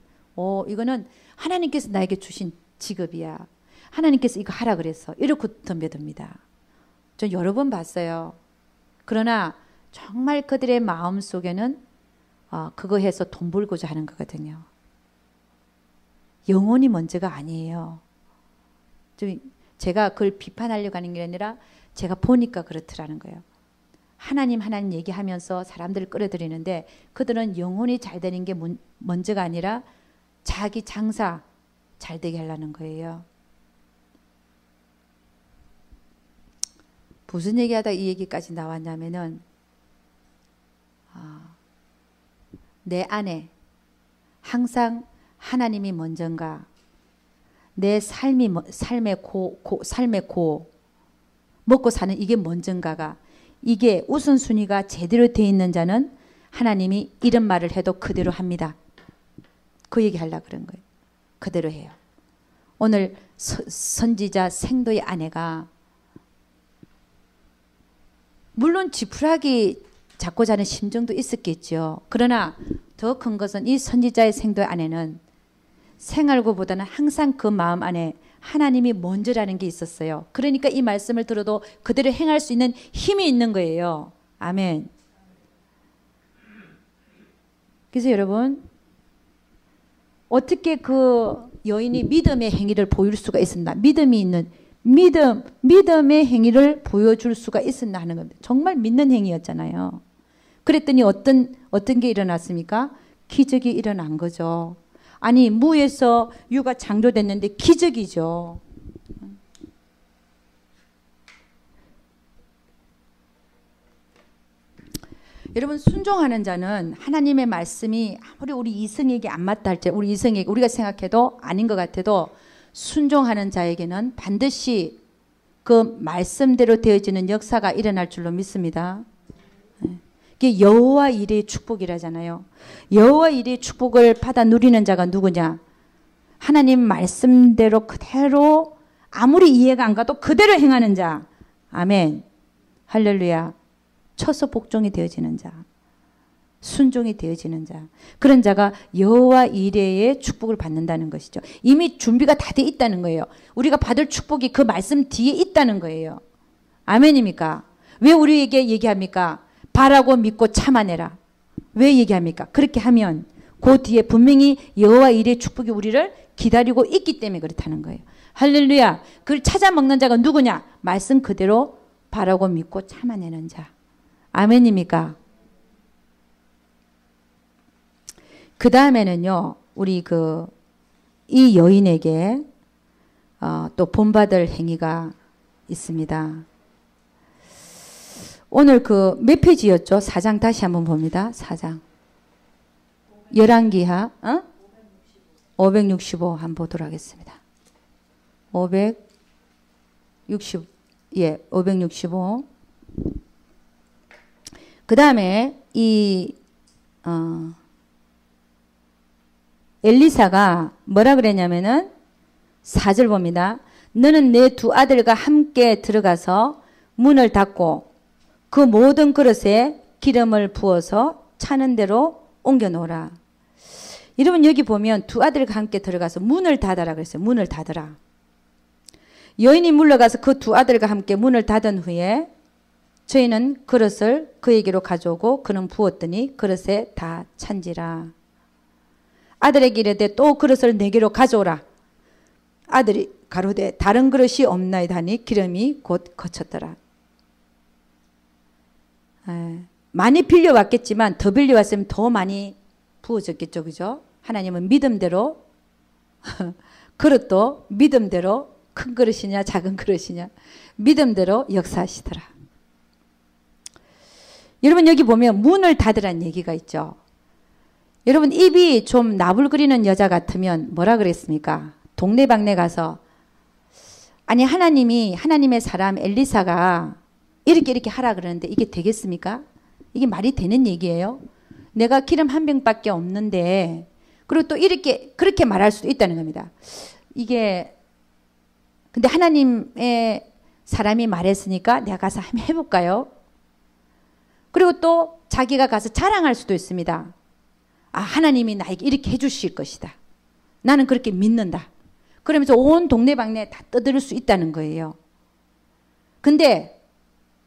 이거는 하나님께서 나에게 주신 직업이야. 하나님께서 이거 하라 그랬어. 이렇게 덤벼듭니다. 전 여러 번 봤어요. 그러나 정말 그들의 마음 속에는 그거 해서 돈 벌고자 하는 거거든요. 영혼이 먼저가 아니에요. 좀 제가 그걸 비판하려고 하는 게 아니라 제가 보니까 그렇더라는 거예요. 하나님 얘기하면서 사람들을 끌어들이는데 그들은 영혼이 잘 되는 게 먼저가 아니라 자기 장사 잘 되게 하려는 거예요. 무슨 얘기하다 이 얘기까지 나왔냐면은 내 안에 항상 하나님이 먼저인가, 내 삶의 고 먹고 사는 이게 먼저인가가, 이게 우선순위가 제대로 되어 있는 자는 하나님이 이런 말을 해도 그대로 합니다. 그 얘기 하려고 그런 거예요. 그대로 해요. 오늘 선지자 생도의 아내가 물론 지푸라기 잡고 자는 심정도 있었겠죠. 그러나 더 큰 것은 이 선지자의 생도의 아내는 생활고보다는 항상 그 마음 안에 하나님이 먼저라는 게 있었어요. 그러니까 이 말씀을 들어도 그대로 행할 수 있는 힘이 있는 거예요. 아멘. 그래서 여러분, 어떻게 그 여인이 믿음의 행위를 보일 수가 있었나? 믿음의 행위를 보여줄 수가 있었나 하는 겁니다. 정말 믿는 행위였잖아요. 그랬더니 어떤 게 일어났습니까? 기적이 일어난 거죠. 아니, 무에서 유가 창조됐는데 기적이죠. 여러분, 순종하는 자는 하나님의 말씀이 아무리 우리 이성에게 안 맞다 할지, 우리 이성에게 우리가 생각해도 아닌 것 같아도 순종하는 자에게는 반드시 그 말씀대로 되어지는 역사가 일어날 줄로 믿습니다. 이게 여호와 이레의 축복이라잖아요. 여호와 이레의 축복을 받아 누리는 자가 누구냐? 하나님 말씀대로 그대로 아무리 이해가 안 가도 그대로 행하는 자. 아멘. 할렐루야. 처소 복종이 되어지는 자. 순종이 되어지는 자. 그런 자가 여호와 이레의 축복을 받는다는 것이죠. 이미 준비가 다 돼 있다는 거예요. 우리가 받을 축복이 그 말씀 뒤에 있다는 거예요. 아멘입니까? 왜 우리에게 얘기합니까? 바라고 믿고 참아내라. 왜 얘기합니까? 그렇게 하면 그 뒤에 분명히 여호와 이레의 축복이 우리를 기다리고 있기 때문에 그렇다는 거예요. 할렐루야. 그걸 찾아 먹는 자가 누구냐? 말씀 그대로 바라고 믿고 참아내는 자. 아멘입니까? 그 다음에는요, 우리 이 여인에게 또 본받을 행위가 있습니다. 오늘 몇 페이지였죠? 4장 다시 한번 봅니다. 4장. 열왕기하 565 한번 보도록 하겠습니다. 565. 그 다음에 엘리사가 뭐라 그랬냐면은 4절 봅니다. 너는 내 두 아들과 함께 들어가서 문을 닫고 그 모든 그릇에 기름을 부어서 차는 대로 옮겨 놓으라. 여러분, 여기 보면 두 아들과 함께 들어가서 문을 닫아라 그랬어요. 문을 닫으라. 여인이 물러가서 그 두 아들과 함께 문을 닫은 후에 저희는 그릇을 그에게로 가져오고 그는 부었더니 그릇에 다 찬지라. 아들에게 이르되 또 그릇을 내게로 가져오라. 아들이 가로되 다른 그릇이 없나이다 하니 기름이 곧 거쳤더라. 많이 빌려왔겠지만 더 빌려왔으면 더 많이 부어졌겠죠. 그죠? 하나님은 믿음대로 그릇도 믿음대로 큰 그릇이냐 작은 그릇이냐 믿음대로 역사하시더라. 여러분, 여기 보면 문을 닫으라는 얘기가 있죠. 여러분, 입이 좀 나불거리는 여자 같으면 뭐라 그랬습니까? 동네방네 가서 아니, 하나님의 사람 엘리사가 이렇게 하라 그러는데 이게 되겠습니까? 이게 말이 되는 얘기예요? 내가 기름 한 병밖에 없는데, 그리고 또 그렇게 말할 수도 있다는 겁니다. 근데 하나님의 사람이 말했으니까 내가 가서 한번 해볼까요? 그리고 또 자기가 가서 자랑할 수도 있습니다. 하나님이 나에게 이렇게 해주실 것이다. 나는 그렇게 믿는다. 그러면서 온 동네방네 다 떠들 수 있다는 거예요. 근데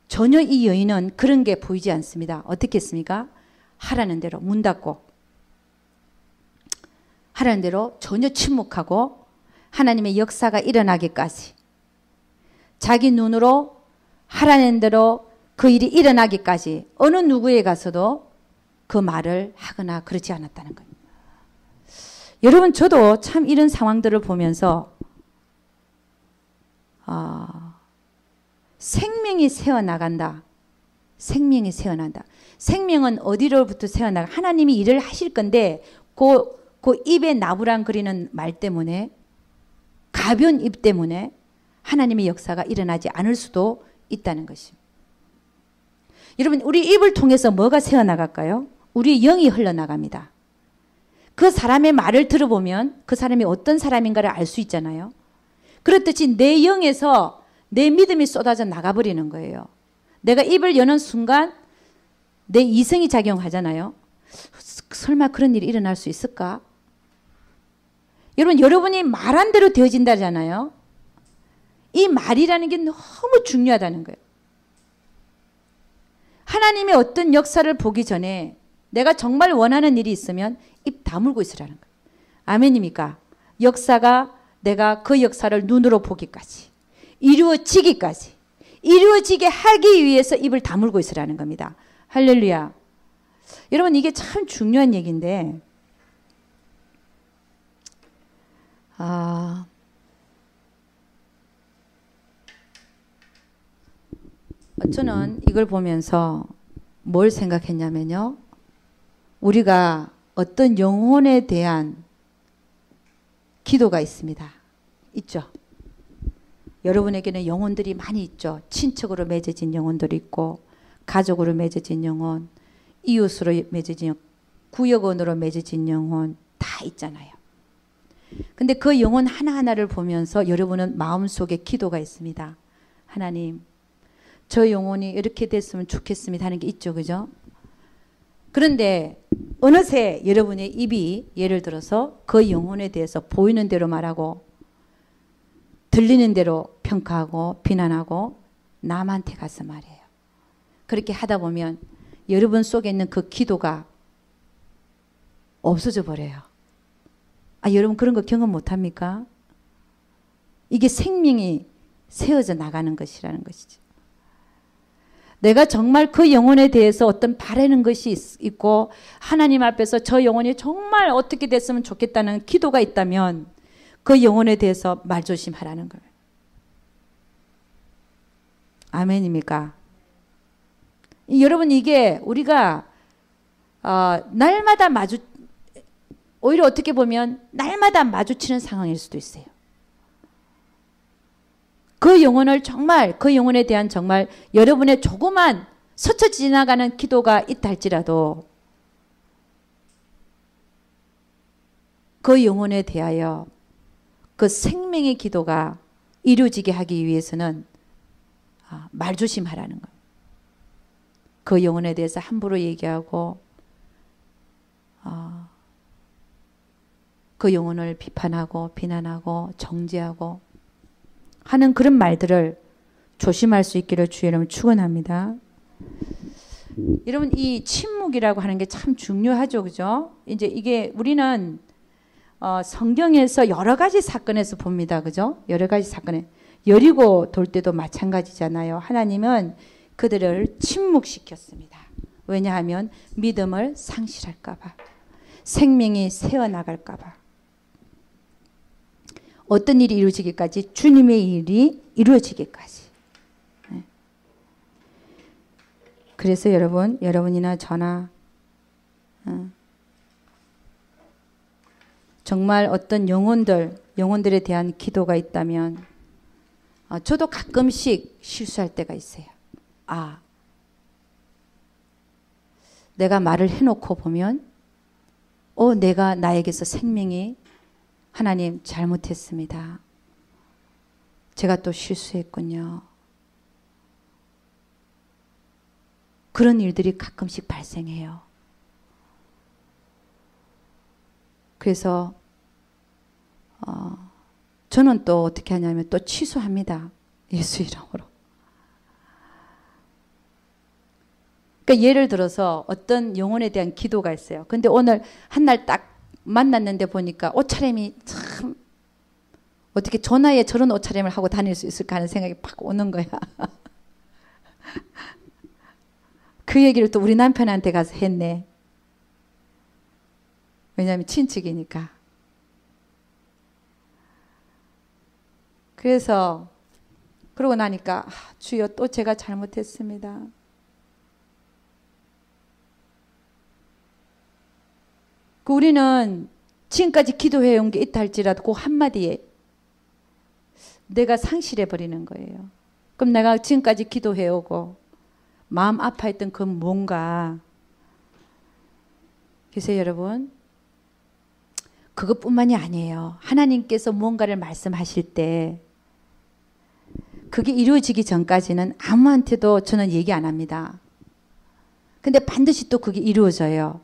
전혀 이 여인은 그런 게 보이지 않습니다. 어떻게 했습니까? 하라는 대로 문 닫고 하라는 대로 전혀 침묵하고 하나님의 역사가 일어나기까지 자기 눈으로 하라는 대로 그 일이 일어나기까지 어느 누구에 가서도 그 말을 하거나 그러지 않았다는 겁니다. 여러분, 저도 참 이런 상황들을 보면서 생명이 새어나간다. 생명이 새어난다. 생명은 어디로부터 새어나가? 하나님이 일을 하실 건데 그 입에 나부랑 거리는 말 때문에, 가벼운 입 때문에 하나님의 역사가 일어나지 않을 수도 있다는 것입니다. 여러분, 우리 입을 통해서 뭐가 새어나갈까요? 우리의 영이 흘러나갑니다. 그 사람의 말을 들어보면 그 사람이 어떤 사람인가를 알 수 있잖아요. 그렇듯이 내 영에서 내 믿음이 쏟아져 나가버리는 거예요. 내가 입을 여는 순간 내 이성이 작용하잖아요. 설마 그런 일이 일어날 수 있을까? 여러분, 여러분이 말한 대로 되어진다잖아요. 이 말이라는 게 너무 중요하다는 거예요. 하나님의 어떤 역사를 보기 전에 내가 정말 원하는 일이 있으면 입 다물고 있으라는 거예요. 아멘입니까? 역사가 내가 그 역사를 눈으로 보기까지, 이루어지기까지, 이루어지게 하기 위해서 입을 다물고 있으라는 겁니다. 할렐루야. 여러분, 이게 참 중요한 얘기인데, 저는 이걸 보면서 뭘 생각했냐면요. 우리가 어떤 영혼에 대한 기도가 있습니다. 있죠. 여러분에게는 영혼들이 많이 있죠. 친척으로 맺어진 영혼들이 있고, 가족으로 맺어진 영혼, 이웃으로 맺어진 영혼, 구역원으로 맺어진 영혼 다 있잖아요. 근데 그 영혼 하나하나를 보면서 여러분은 마음속에 기도가 있습니다. 하나님, 저 영혼이 이렇게 됐으면 좋겠습니다 하는 게 있죠. 그죠? 그런데 어느새 여러분의 입이 예를 들어서 그 영혼에 대해서 보이는 대로 말하고 들리는 대로 평가하고 비난하고 남한테 가서 말해요. 그렇게 하다 보면 여러분 속에 있는 그 기도가 없어져 버려요. 여러분 그런 거 경험 못합니까? 이게 생명이 세워져 나가는 것이라는 것이죠. 내가 정말 그 영혼에 대해서 어떤 바라는 것이 있고 하나님 앞에서 저 영혼이 정말 어떻게 됐으면 좋겠다는 기도가 있다면 그 영혼에 대해서 말조심하라는 거예요. 아멘입니까? 여러분, 이게 우리가 날마다 오히려 어떻게 보면 날마다 마주치는 상황일 수도 있어요. 그 영혼을 정말, 그 영혼에 대한 정말 여러분의 조그만 스쳐 지나가는 기도가 있다 할지라도 그 영혼에 대하여 그 생명의 기도가 이루어지게 하기 위해서는 말조심하라는 거예요. 그 영혼에 대해서 함부로 얘기하고 그 영혼을 비판하고 비난하고 정죄하고 하는 그런 말들을 조심할 수 있기를 주의 이름으로 축원합니다. 여러분, 이 침묵이라고 하는 게 참 중요하죠. 그죠? 이제 이게 우리는 성경에서 여러 가지 사건에서 봅니다. 그죠? 여러 가지 사건에. 여리고 돌 때도 마찬가지잖아요. 하나님은 그들을 침묵시켰습니다. 왜냐하면 믿음을 상실할까 봐. 생명이 새어나갈까 봐. 어떤 일이 이루어지기까지, 주님의 일이 이루어지기까지. 그래서 여러분이나 저나 정말 어떤 영혼들에 대한 기도가 있다면 저도 가끔씩 실수할 때가 있어요. 내가 말을 해놓고 보면 내가 나에게서 생명이 하나님 잘못했습니다. 제가 또 실수했군요. 그런 일들이 가끔씩 발생해요. 그래서 저는 또 어떻게 하냐면 또 취소합니다. 예수 이름으로. 그러니까 예를 들어서 어떤 영혼에 대한 기도가 있어요. 근데 오늘 한 날 딱 만났는데 보니까 옷차림이 참 어떻게 전화에 저런 옷차림을 하고 다닐 수 있을까 하는 생각이 팍 오는 거야. 그 얘기를 또 우리 남편한테 가서 했네. 왜냐하면 친척이니까. 그래서 그러고 나니까 주여 또 제가 잘못했습니다. 우리는 지금까지 기도해온 게 있다 할지라도 그 한마디에 내가 상실해 버리는 거예요. 그럼 내가 지금까지 기도해오고 마음 아파했던 그 뭔가. 그래서 여러분 그것뿐만이 아니에요. 하나님께서 무언가를 말씀하실 때 그게 이루어지기 전까지는 아무한테도 저는 얘기 안 합니다. 근데 반드시 또 그게 이루어져요.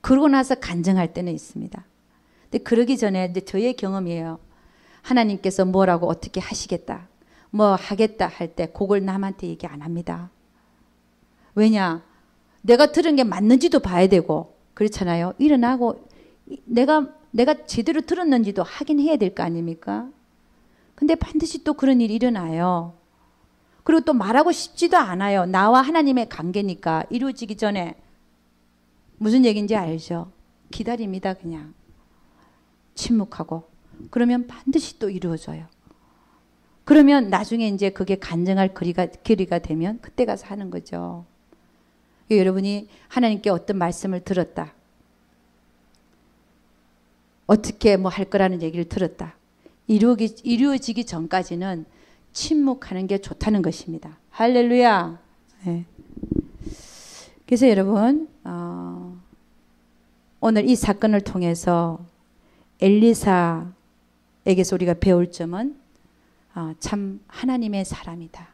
그러고 나서 간증할 때는 있습니다. 근데 그러기 전에 이제 저의 경험이에요. 하나님께서 뭐라고 어떻게 하시겠다, 뭐 하겠다 할 때 그걸 남한테 얘기 안 합니다. 왜냐? 내가 들은 게 맞는지도 봐야 되고 그렇잖아요. 일어나고 내가 제대로 들었는지도 확인해야 될 거 아닙니까? 근데 반드시 또 그런 일이 일어나요. 그리고 또 말하고 싶지도 않아요. 나와 하나님의 관계니까 이루어지기 전에. 무슨 얘기인지 알죠? 기다립니다. 그냥 침묵하고. 그러면 반드시 또 이루어져요. 그러면 나중에 이제 그게 간증할 거리가 되면 그때 가서 하는 거죠. 여러분이 하나님께 어떤 말씀을 들었다, 어떻게 뭐 할 거라는 얘기를 들었다, 이루어지기 전까지는 침묵하는 게 좋다는 것입니다. 할렐루야. 네. 그래서 여러분 오늘 이 사건을 통해서 엘리사에게서 우리가 배울 점은 참 하나님의 사람이다.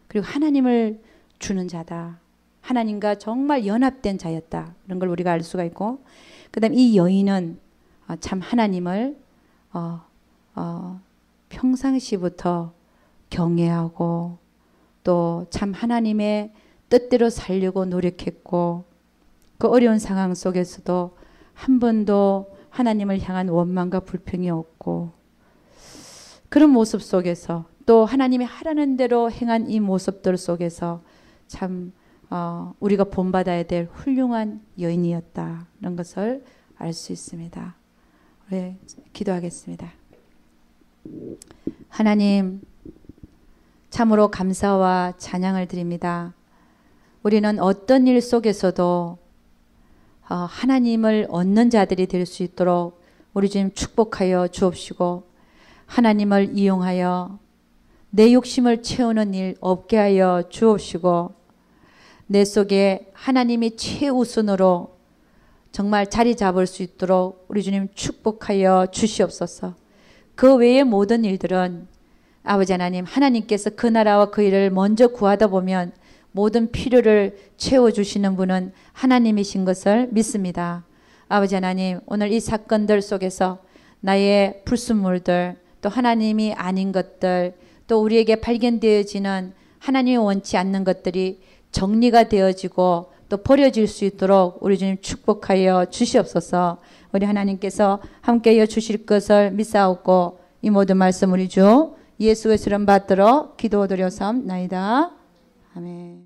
그리고 하나님을 주는 자다. 하나님과 정말 연합된 자였다. 이런 걸 우리가 알 수가 있고, 그 다음에 이 여인은 참 하나님을 평상시부터 경외하고 또 참 하나님의 뜻대로 살려고 노력했고, 그 어려운 상황 속에서도 한 번도 하나님을 향한 원망과 불평이 없고, 그런 모습 속에서 또 하나님이 하라는 대로 행한 이 모습들 속에서 참 우리가 본받아야 될 훌륭한 여인이었다는 것을 알 수 있습니다. 우리 기도하겠습니다. 하나님, 참으로 감사와 찬양을 드립니다. 우리는 어떤 일 속에서도 하나님을 얻는 자들이 될 수 있도록 우리 주님 축복하여 주옵시고, 하나님을 이용하여 내 욕심을 채우는 일 없게 하여 주옵시고, 내 속에 하나님이 최우선으로 정말 자리 잡을 수 있도록 우리 주님 축복하여 주시옵소서. 그 외의 모든 일들은 아버지 하나님, 하나님께서 그 나라와 그 일을 먼저 구하다 보면 모든 필요를 채워주시는 분은 하나님이신 것을 믿습니다. 아버지 하나님, 오늘 이 사건들 속에서 나의 불순물들, 또 하나님이 아닌 것들, 또 우리에게 발견되어지는 하나님이 원치 않는 것들이 정리가 되어지고 또 버려질 수 있도록 우리 주님 축복하여 주시옵소서. 우리 하나님께서 함께하여 주실 것을 믿사옵고, 이 모든 말씀 우리 주 예수의 이름 받들어 기도드려 삼나이다. 아멘.